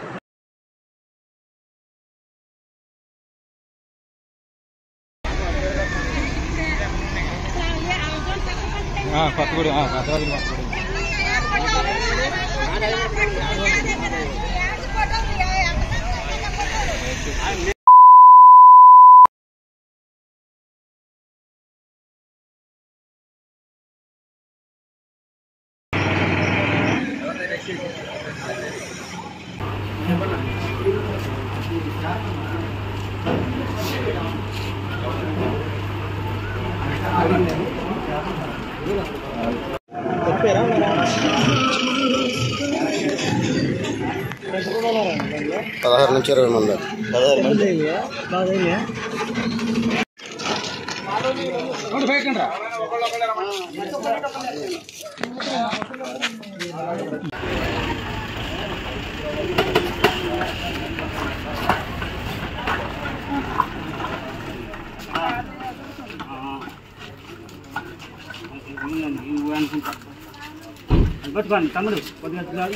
పదహారు నుంచి 20 మంది. 16 మంది.
పట్టుకోండి తమ్ముడు కొద్దిగా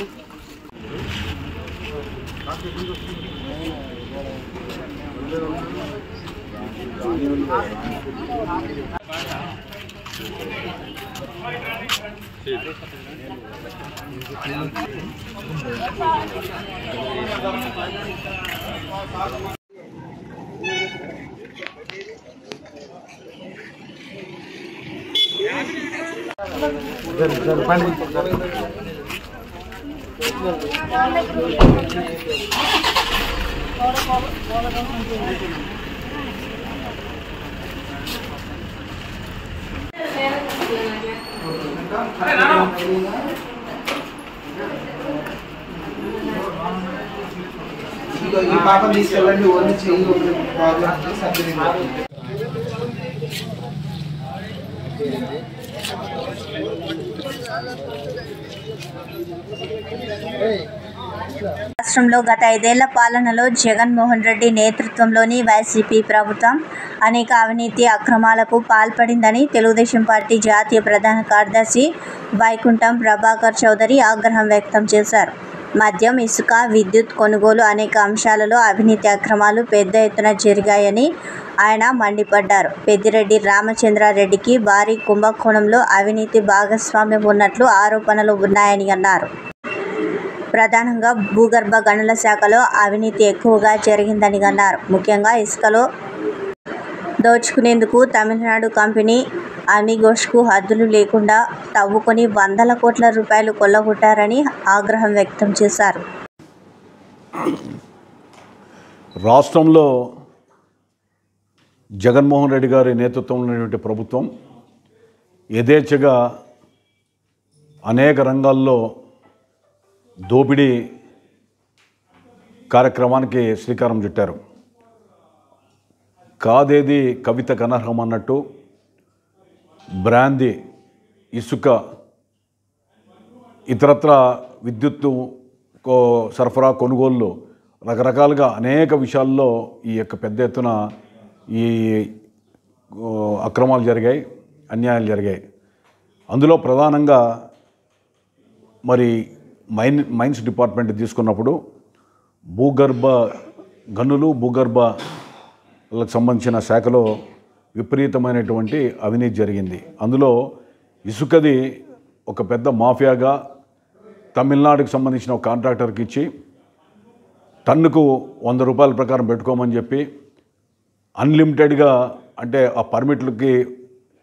ఈ పాప తీసుకెళ్ళండి ఓన్లీ చెయ్యి ప్రాబ్లం సర్జరీ
రాష్ట్రంలో గత 5 ఏళ్ల పాలనలో జగన్మోహన్ రెడ్డి నేతృత్వంలోని వైసీపీ ప్రభుత్వం అనేక అవినీతి అక్రమాలకు పాల్పడిందని తెలుగుదేశం పార్టీ జాతీయ ప్రధాన కార్యదర్శి వైకుంఠం ప్రభాకర్ చౌదరి ఆగ్రహం వ్యక్తం చేశారు. మద్యం, ఇసుక, విద్యుత్ కొనుగోలు అనేక అంశాలలో అవినీతి అక్రమాలు పెద్ద ఎత్తున జరిగాయని ఆయన మండిపడ్డారు. పెద్దిరెడ్డి రామచంద్రారెడ్డికి భారీ కుంభకోణంలో అవినీతి భాగస్వామ్యం ఉన్నట్లు ఆరోపణలు ఉన్నాయని అన్నారు. ప్రధానంగా భూగర్భ గనుల శాఖలో అవినీతి ఎక్కువగా జరిగిందని అన్నారు. ముఖ్యంగా ఇసుకలో దోచుకునేందుకు తమిళనాడు కంపెనీ అమిగోస్కు హద్దులు లేకుండా తవ్వుకొని వందల కోట్ల రూపాయలు కొల్లగొట్టారని ఆగ్రహం వ్యక్తం చేశారు.
రాష్ట్రంలో జగన్మోహన్ రెడ్డి గారి నేతృత్వంలో ఉన్నటువంటి ప్రభుత్వం యథేచ్ఛగా అనేక రంగాల్లో దోపిడీ కార్యక్రమానికి శ్రీకారం చుట్టారు. కాదేది కవితకు అనర్హం అన్నట్టు బ్రాందీ, ఇసుక, ఇతరత్ర విద్యుత్తు సరఫరా, కొనుగోళ్ళు, రకరకాలుగా అనేక విషయాల్లో ఈ యొక్క పెద్ద ఎత్తున ఈ అక్రమాలు జరిగాయి, అన్యాయాలు జరిగాయి. అందులో ప్రధానంగా మరి మైన్స్ డిపార్ట్మెంట్ తీసుకున్నప్పుడు భూగర్భ గనులు, భూగర్భలకు సంబంధించిన శాఖలో విపరీతమైనటువంటి అవినీతి జరిగింది. అందులో ఇసుకది ఒక పెద్ద మాఫియాగా తమిళనాడుకు సంబంధించిన ఒక కాంట్రాక్టర్కి ఇచ్చి టన్నుకు 100 రూపాయల ప్రకారం పెట్టుకోమని చెప్పి అన్లిమిటెడ్గా, అంటే ఆ పర్మిట్లకి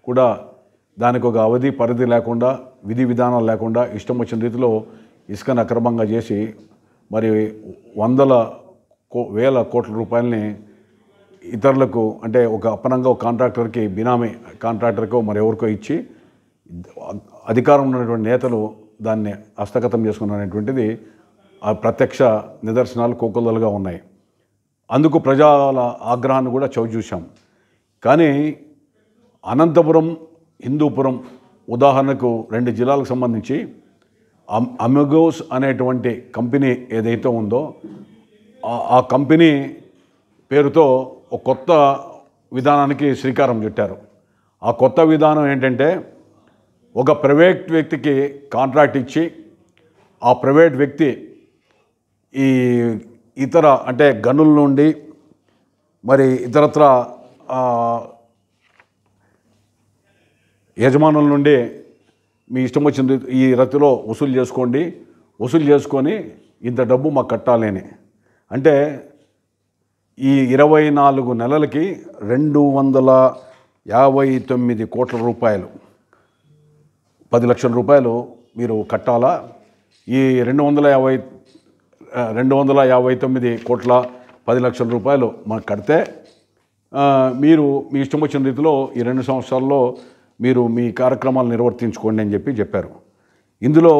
కూడా దానికి ఒక అవధి పరిధి లేకుండా, విధి విధానాలు లేకుండా ఇష్టం వచ్చిన రీతిలో ఇసుకను అక్రమంగా చేసి మరి వేల కోట్ల రూపాయలని ఇతరులకు, అంటే ఒక అప్పనంగా ఒక కాంట్రాక్టర్కి, బినామీ కాంట్రాక్టర్కో మరి ఎవరికో ఇచ్చి అధికారం ఉన్నటువంటి నేతలు దాన్ని హస్తగతం చేసుకున్నటువంటిది ఆ ప్రత్యక్ష నిదర్శనాలు కోకొల్లలుగా ఉన్నాయి. అందుకు ప్రజల ఆగ్రహాన్ని కూడా చవిచూశాం. కానీ అనంతపురం, హిందూపురం ఉదాహరణకు 2 జిల్లాలకు సంబంధించి అమిగోస్ అనేటువంటి కంపెనీ ఏదైతే ఉందో ఆ కంపెనీ పేరుతో ఒక కొత్త విధానానికి శ్రీకారం చుట్టారు. ఆ కొత్త విధానం ఏంటంటే, ఒక ప్రైవేట్ వ్యక్తికి కాంట్రాక్ట్ ఇచ్చి ఆ ప్రైవేట్ వ్యక్తి ఈ ఇతర, అంటే గనుల నుండి మరి ఇతరత్ర యజమానుల నుండి మీ ఇష్టం వచ్చింది ఈ రతిలో వసూలు చేసుకోండి, వసూలు చేసుకొని ఇంత డబ్బు మాకు కట్టాలని. అంటే ఈ 24 నెలలకి 259 కోట్ల రూపాయలు, 10 లక్షల రూపాయలు మీరు కట్టాలా. ఈ 259 కోట్ల 10 లక్షల రూపాయలు మాకు కడితే మీరు మీ ఇష్టం వచ్చిన రీతిలో ఈ 2 సంవత్సరాల్లో మీరు మీ కార్యక్రమాలు నిర్వర్తించుకోండి అని చెప్పారు. ఇందులో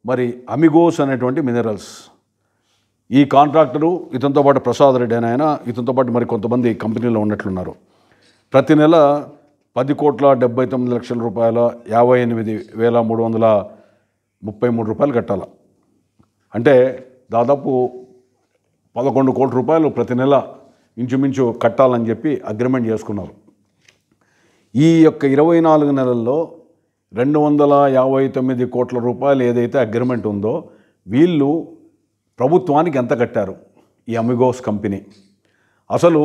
మరి అమిగోస్ అనేటువంటి మినరల్స్, ఈ కాంట్రాక్టరు ఇతనితో పాటు ప్రసాద్ రెడ్డి అని ఆయన, ఇతనితో పాటు మరి కొంతమంది కంపెనీలో ఉన్నట్లున్నారు. ప్రతి నెల 10,79 లక్షల రూపాయల 58,333 రూపాయలు కట్టాల. అంటే దాదాపు 11 కోట్ల రూపాయలు ప్రతి నెల ఇంచుమించు కట్టాలని చెప్పి అగ్రిమెంట్ చేసుకున్నారు. ఈ యొక్క 24 నెలల్లో 259 కోట్ల రూపాయలు ఏదైతే అగ్రిమెంట్ ఉందో వీళ్ళు ప్రభుత్వానికి ఎంత కట్టారు? ఈ అమిగోస్ కంపెనీ అసలు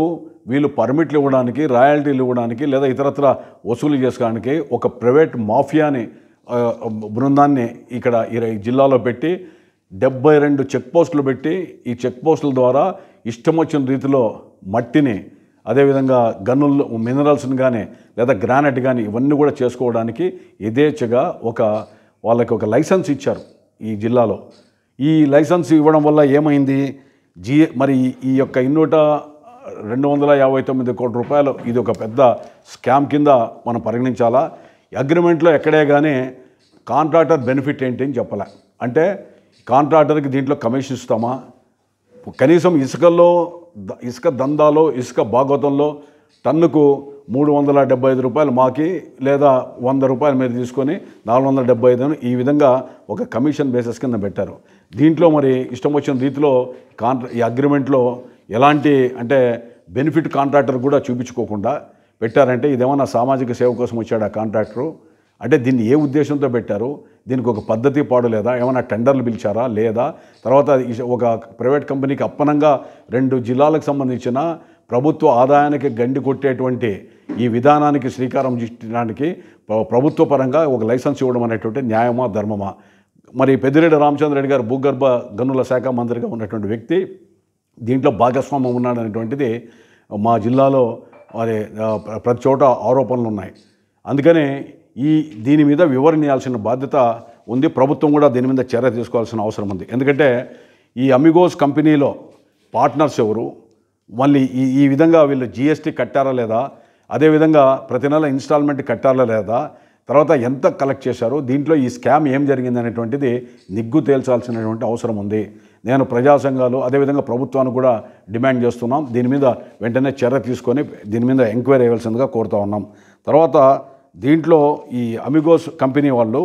వీళ్ళు పర్మిట్లు ఇవ్వడానికి, రాయల్టీలు ఇవ్వడానికి, లేదా ఇతరత్ర వసూలు చేసుకోవడానికి ఒక ప్రైవేట్ మాఫియాని బృందాన్ని ఇక్కడ ఈ జిల్లాలో పెట్టి 72 చెక్ పోస్టులు పెట్టి, ఈ చెక్ పోస్టుల ద్వారా ఇష్టం వచ్చిన రీతిలో మట్టిని, అదేవిధంగా గనులు, మినరల్స్ని కానీ లేదా గ్రానైట్ కానీ ఇవన్నీ కూడా చేసుకోవడానికి యథేచ్ఛగా వాళ్ళకి ఒక లైసెన్స్ ఇచ్చారు ఈ జిల్లాలో. ఈ లైసెన్స్ ఇవ్వడం వల్ల ఏమైంది? మరి ఈ యొక్క 259 కోట్ల రూపాయలు ఇది ఒక పెద్ద స్కామ్ కింద మనం పరిగణించాలా? అగ్రిమెంట్లో ఎక్కడే కానీ కాంట్రాక్టర్ బెనిఫిట్ ఏంటి అని చెప్పలే. అంటే కాంట్రాక్టర్కి దీంట్లో కమిషన్ ఇస్తామా? కనీసం ఇసుక దందాలో, ఇసుక భాగవతంలో టన్నుకు 375 రూపాయలు మాకి, లేదా 100 రూపాయలు మీరు తీసుకొని 475 ఈ విధంగా ఒక కమిషన్ బేసిస్ కింద పెట్టారు. దీంట్లో మరి ఇష్టం వచ్చిన రీతిలో ఈ అగ్రిమెంట్లో ఎలాంటి అంటే బెనిఫిట్ కాంట్రాక్టర్ కూడా చూపించుకోకుండా పెట్టారంటే ఇదేమన్నా సామాజిక సేవ కోసం వచ్చాడు ఆ కాంట్రాక్టరు అంటే దీన్ని ఏ ఉద్దేశంతో పెట్టారు, దీనికి ఒక పద్ధతి పాడు లేదా, ఏమైనా టెండర్లు పిలిచారా లేదా, తర్వాత ఒక ప్రైవేట్ కంపెనీకి అప్పనంగా 2 జిల్లాలకు సంబంధించిన ప్రభుత్వ ఆదాయానికి గండి కొట్టేటువంటి ఈ విధానానికి శ్రీకారం చుట్టడానికి ప్రభుత్వ పరంగా ఒక లైసెన్స్ ఇవ్వడం అనేటువంటి న్యాయమా ధర్మమా? మరి పెద్దిరెడ్డి రామచంద్రరెడ్డి గారు భూగర్భ గనుల శాఖ మంత్రిగా ఉన్నటువంటి వ్యక్తి దీంట్లో భాగస్వామ్యం ఉన్నాడనేటువంటిది మా జిల్లాలో మరి ప్రతి చోట ఆరోపణలు ఉన్నాయి. అందుకనే దీని మీద వివరణ ఇవ్వాల్సిన బాధ్యత ఉంది. ప్రభుత్వం కూడా దీని మీద చర్య తీసుకోవాల్సిన అవసరం ఉంది. ఎందుకంటే ఈ అమిగోస్ కంపెనీలో పార్ట్నర్స్ ఎవరు, మళ్ళీ ఈ విధంగా వీళ్ళు జిఎస్టీ కట్టారా లేదా, అదేవిధంగా ప్రతి నెల ఇన్స్టాల్మెంట్ కట్టారా లేదా, తర్వాత ఎంత కలెక్ట్ చేశారు, దీంట్లో ఈ స్కామ్ ఏం జరిగింది అనేటువంటిది నిగ్గు తేల్చాల్సినటువంటి అవసరం ఉంది. నేను ప్రజా సంఘాలు అదేవిధంగా ప్రభుత్వాన్ని కూడా డిమాండ్ చేస్తున్నాం. దీని మీద వెంటనే చర్య తీసుకొని దీని మీద ఎంక్వైరీ అయ్యాల్సిందిగా కోరుతా ఉన్నాం. తర్వాత దీంట్లో ఈ అమిగోస్ కంపెనీ వాళ్ళు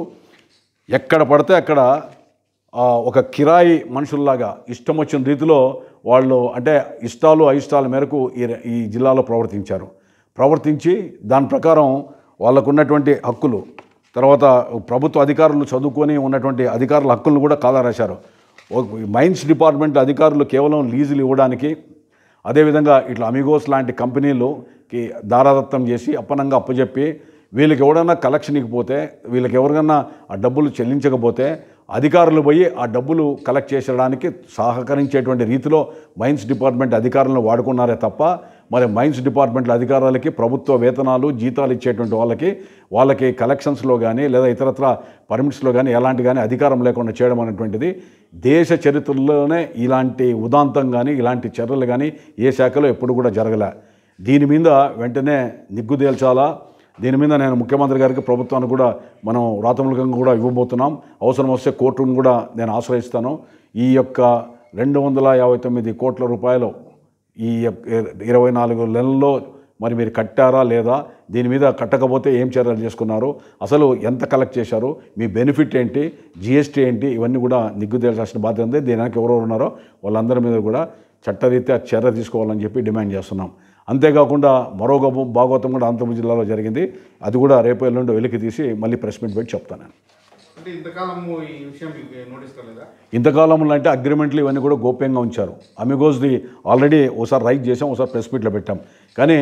ఎక్కడ పడితే అక్కడ ఒక కిరాయి మనుషుల్లాగా ఇష్టం వచ్చిన రీతిలో వాళ్ళు అంటే ఇష్టాలు అయిష్టాల మేరకు ఈ జిల్లాలో ప్రవర్తించి దాని ప్రకారం వాళ్ళకు ఉన్నటువంటి హక్కులు, తర్వాత ప్రభుత్వ అధికారులు చదువుకొని ఉన్నటువంటి అధికారుల హక్కులను కూడా కాలరాశారు. మైన్స్ డిపార్ట్మెంట్ అధికారులు కేవలం లీజులు ఇవ్వడానికి, అదేవిధంగా ఇట్లా అమిగోస్ లాంటి కంపెనీలుకి దారాదత్తం చేసి అప్పనంగా అప్పచెప్పి వీళ్ళకి ఎవడన్నా కలెక్షన్కి పోతే, వీళ్ళకి ఎవరికన్నా ఆ డబ్బులు చెల్లించకపోతే అధికారులు పోయి ఆ డబ్బులు కలెక్ట్ చేసేయడానికి సహకరించేటువంటి రీతిలో మైన్స్ డిపార్ట్మెంట్ అధికారులను వాడుకున్నారే తప్ప మరి మైన్స్ డిపార్ట్మెంట్ల అధికారులకి ప్రభుత్వ వేతనాలు జీతాలు ఇచ్చేటువంటి వాళ్ళకి కలెక్షన్స్లో కానీ లేదా ఇతరత్ర పర్మిట్స్లో కానీ ఎలాంటి కానీ అధికారం లేకుండా చేయడం అనేటువంటిది దేశ చరిత్రలోనే ఇలాంటి ఉదాంతం కానీ ఇలాంటి చర్యలు కానీ ఏ శాఖలో ఎప్పుడు కూడా జరగలే. దీని మీద వెంటనే నిగ్గు తేల్చాలా. దీని మీద నేను ముఖ్యమంత్రి గారికి ప్రభుత్వానికి కూడా మనం వ్రాతమూలకంగా కూడా ఇవ్వబోతున్నాం. అవసరం వస్తే కోర్టును కూడా నేను ఆశ్రయిస్తాను. ఈ యొక్క 259 కోట్ల రూపాయలు ఈ 24 నెలల్లో మరి మీరు కట్టారా లేదా, దీని మీద కట్టకపోతే ఏం చర్యలు చేసుకున్నారు, అసలు ఎంత కలెక్ట్ చేశారు, మీ బెనిఫిట్ ఏంటి, జిఎస్టీ ఏంటి, ఇవన్నీ కూడా నిగ్గు తేల్చాల్సిన బాధ్యత ఉంది. దీనికి ఎవరెవరు ఉన్నారో వాళ్ళందరి మీద కూడా చట్టరీత్యా చర్య తీసుకోవాలని చెప్పి డిమాండ్ చేస్తున్నాం. అంతేకాకుండా మరో భాగవతం కూడా అనంతపురం జిల్లాలో జరిగింది. అది కూడా రేపు ఎల్లుండి వెలికి తీసి మళ్ళీ ప్రెస్ మీట్ పెట్టి చెప్తాను. ఇంతకాలంలో అంటే అగ్రిమెంట్లు ఇవన్నీ కూడా గోప్యంగా ఉంచారు. అమిగోస్ది ఆల్రెడీ ఒకసారి రైట్ చేసాం, ఒకసారి ప్రెస్ మీట్లో పెట్టాం. కానీ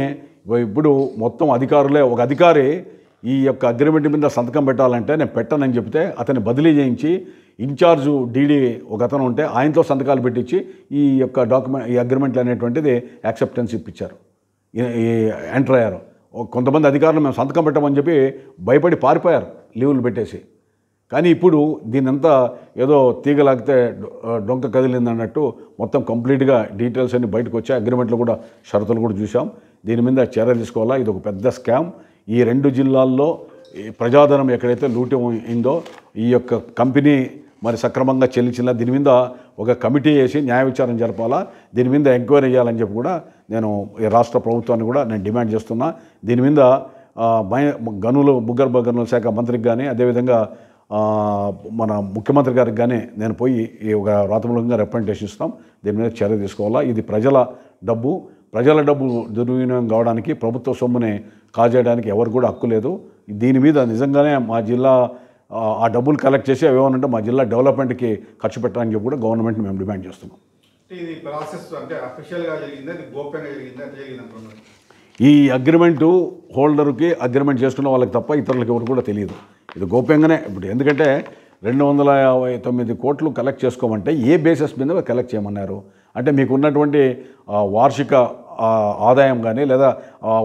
ఇప్పుడు మొత్తం అధికారులే, ఒక అధికారి ఈ యొక్క అగ్రిమెంట్ మీద సంతకం పెట్టాలంటే నేను పెట్టనని చెప్తే అతన్ని బదిలీ చేయించి ఇన్ఛార్జు డీడీ ఒక అతను ఉంటే ఆయనతో సంతకాలు పెట్టించి ఈ యొక్క ఈ అగ్రిమెంట్లు అనేటువంటిది యాక్సెప్టెన్స్ ఇప్పించారు, ఎంటర్ అయ్యారు. కొంతమంది అధికారులు మేము సంతకం పెట్టమని చెప్పి భయపడి పారిపోయారు లీవులు పెట్టేసి. కానీ ఇప్పుడు దీనంతా ఏదో తీగలాగితే డొంక కదిలింది అన్నట్టు మొత్తం కంప్లీట్గా డీటెయిల్స్ అన్ని బయటకు వచ్చాయి. అగ్రిమెంట్లు కూడా షరతులు కూడా చూసాం. దీని మీద చర్య తీసుకోవాలా. ఇది ఒక పెద్ద స్కామ్. ఈ 2 జిల్లాల్లో ప్రజాధనం ఎక్కడైతే లూటి అయిందో ఈ యొక్క కంపెనీ మరి సక్రమంగా చెల్లించిన దీని మీద ఒక కమిటీ వేసి న్యాయ విచారణ జరపాలా, దీని మీద ఎంక్వైరీ చేయాలని చెప్పి కూడా నేను ఈ రాష్ట్ర ప్రభుత్వాన్ని కూడా నేను డిమాండ్ చేస్తున్నా. దీని మీద భూగర్భ గనుల శాఖ మంత్రికి కానీ అదేవిధంగా మన ముఖ్యమంత్రి గారికి కానీ నేను పోయి ఈ ఒక వ్రాతమూలకంగా రిప్రజెంటేషన్ ఇస్తాం. దీని మీద చర్య తీసుకోవాలా. ఇది ప్రజల డబ్బు దుర్వినియోగం కావడానికి, ప్రభుత్వ సొమ్ముని కాజేయడానికి ఎవరు కూడా హక్కు లేదు. దీని మీద నిజంగానే మా జిల్లా ఆ డబ్బులు కలెక్ట్ చేసి ఏమనంటే మా జిల్లా డెవలప్మెంట్కి ఖర్చు పెట్టడానికి చెప్పి కూడా గవర్నమెంట్ మేము డిమాండ్ చేస్తున్నాం. ఈ అగ్రిమెంటు హోల్డర్కి అగ్రిమెంట్ చేసుకున్న వాళ్ళకి తప్ప ఇతరులకు ఎవరు కూడా తెలియదు. ఇది గోప్యంగానే. ఇప్పుడు ఎందుకంటే 259 కోట్లు కలెక్ట్ చేసుకోమంటే ఏ బేసిస్ మీద కలెక్ట్ చేయమన్నారు అంటే మీకు ఉన్నటువంటి వార్షిక ఆదాయం కానీ లేదా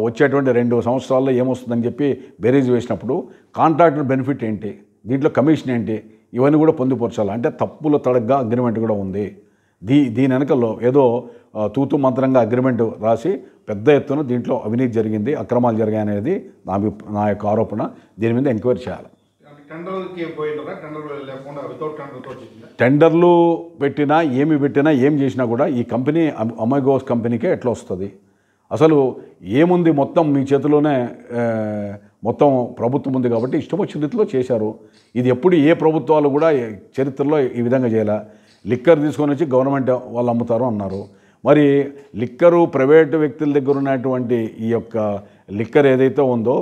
వచ్చేటువంటి 2 సంవత్సరాల్లో ఏమొస్తుందని చెప్పి బేరీజ్ వేసినప్పుడు కాంట్రాక్టర్ బెనిఫిట్ ఏంటి, దీంట్లో కమిషన్ ఏంటి, ఇవన్నీ కూడా పొందుపరచాలి. అంటే తప్పుల తడగ్గా అగ్రిమెంట్ కూడా ఉంది. దీని వెనకల్లో ఏదో తూతు మంత్రంగా అగ్రిమెంట్ రాసి పెద్ద ఎత్తున దీంట్లో అవినీతి జరిగింది, అక్రమాలు జరిగాయనేది నా యొక్క ఆరోపణ. దీని మీద ఎంక్వైరీ చేయాలి. టెండర్లు పెట్టినా ఏం చేసినా కూడా ఈ కంపెనీ అమిగోస్ కంపెనీకే ఎట్లా వస్తుంది? అసలు ఏముంది, మొత్తం మీ చేతిలోనే మొత్తం ప్రభుత్వం ఉంది కాబట్టి ఇష్టం వచ్చిన రీతిలో చేశారు. ఇది ఎప్పుడు ఏ ప్రభుత్వాలు కూడా చరిత్రలో ఈ విధంగా చేయాల.
లిక్కర్ తీసుకొని వచ్చి గవర్నమెంట్ వాళ్ళు అమ్ముతారు అన్నారు. మరి లిక్కరు ప్రైవేటు వ్యక్తుల దగ్గర ఉన్నటువంటి ఈ యొక్క లిక్కర్ ఏదైతే ఉందో,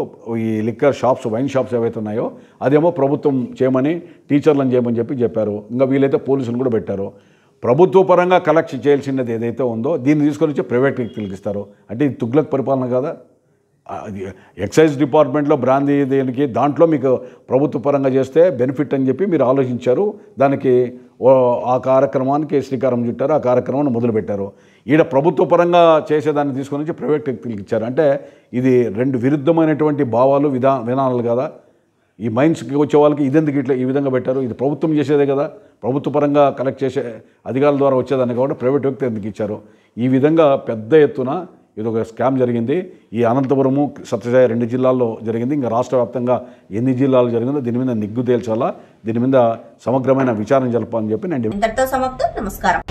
ఈ లిక్కర్ షాప్స్, వైన్ షాప్స్ ఏవైతే ఉన్నాయో అదేమో ప్రభుత్వం చేయమని, టీచర్లను చేయమని చెప్పారు. ఇంకా వీలైతే పోలీసులు కూడా పెట్టారు. ప్రభుత్వ పరంగా కలెక్ట్ చేయాల్సినది ఏదైతే ఉందో దీన్ని తీసుకొని వచ్చి ప్రైవేట్ వ్యక్తులకు ఇస్తారు. అంటే ఇది తుగ్లక్ పరిపాలన కదా. అది ఎక్సైజ్ డిపార్ట్మెంట్లో బ్రాందీ దేనికి దాంట్లో మీకు ప్రభుత్వ పరంగా చేస్తే బెనిఫిట్ అని చెప్పి మీరు ఆలోచించారు. దానికి ఆ కార్యక్రమానికి శ్రీకారం చుట్టారు, ఆ కార్యక్రమాన్ని మొదలుపెట్టారు. ఈడ ప్రభుత్వ పరంగా చేసేదాన్ని తీసుకొని వచ్చి ప్రైవేట్ వ్యక్తులకు ఇచ్చారు. అంటే ఇది రెండు విరుద్ధమైనటువంటి భావాలు, విధానాలు కదా. ఈ మైన్స్కి వచ్చే వాళ్ళకి ఇదెందుకు ఇట్లా ఈ విధంగా పెట్టారు? ఇది ప్రభుత్వం చేసేదే కదా, ప్రభుత్వ పరంగా కలెక్ట్ చేసే అధికారుల ద్వారా వచ్చేదాన్ని కాబట్టి ప్రైవేట్ వ్యక్తి ఎందుకు ఇచ్చారు? ఈ విధంగా పెద్ద ఎత్తున ఇది ఒక స్కామ్ జరిగింది. ఈ అనంతపురము, సత్యసాయి 2 జిల్లాల్లో జరిగింది. ఇంకా రాష్ట్ర వ్యాప్తంగా ఎన్ని జిల్లాలు జరిగిందో దీని మీద నిగ్గు తేల్చాలా, దీని మీద సమగ్రమైన విచారణ జరపాలని చెప్పి నేను
ఇంతటితో సమాప్తం. నమస్కారం.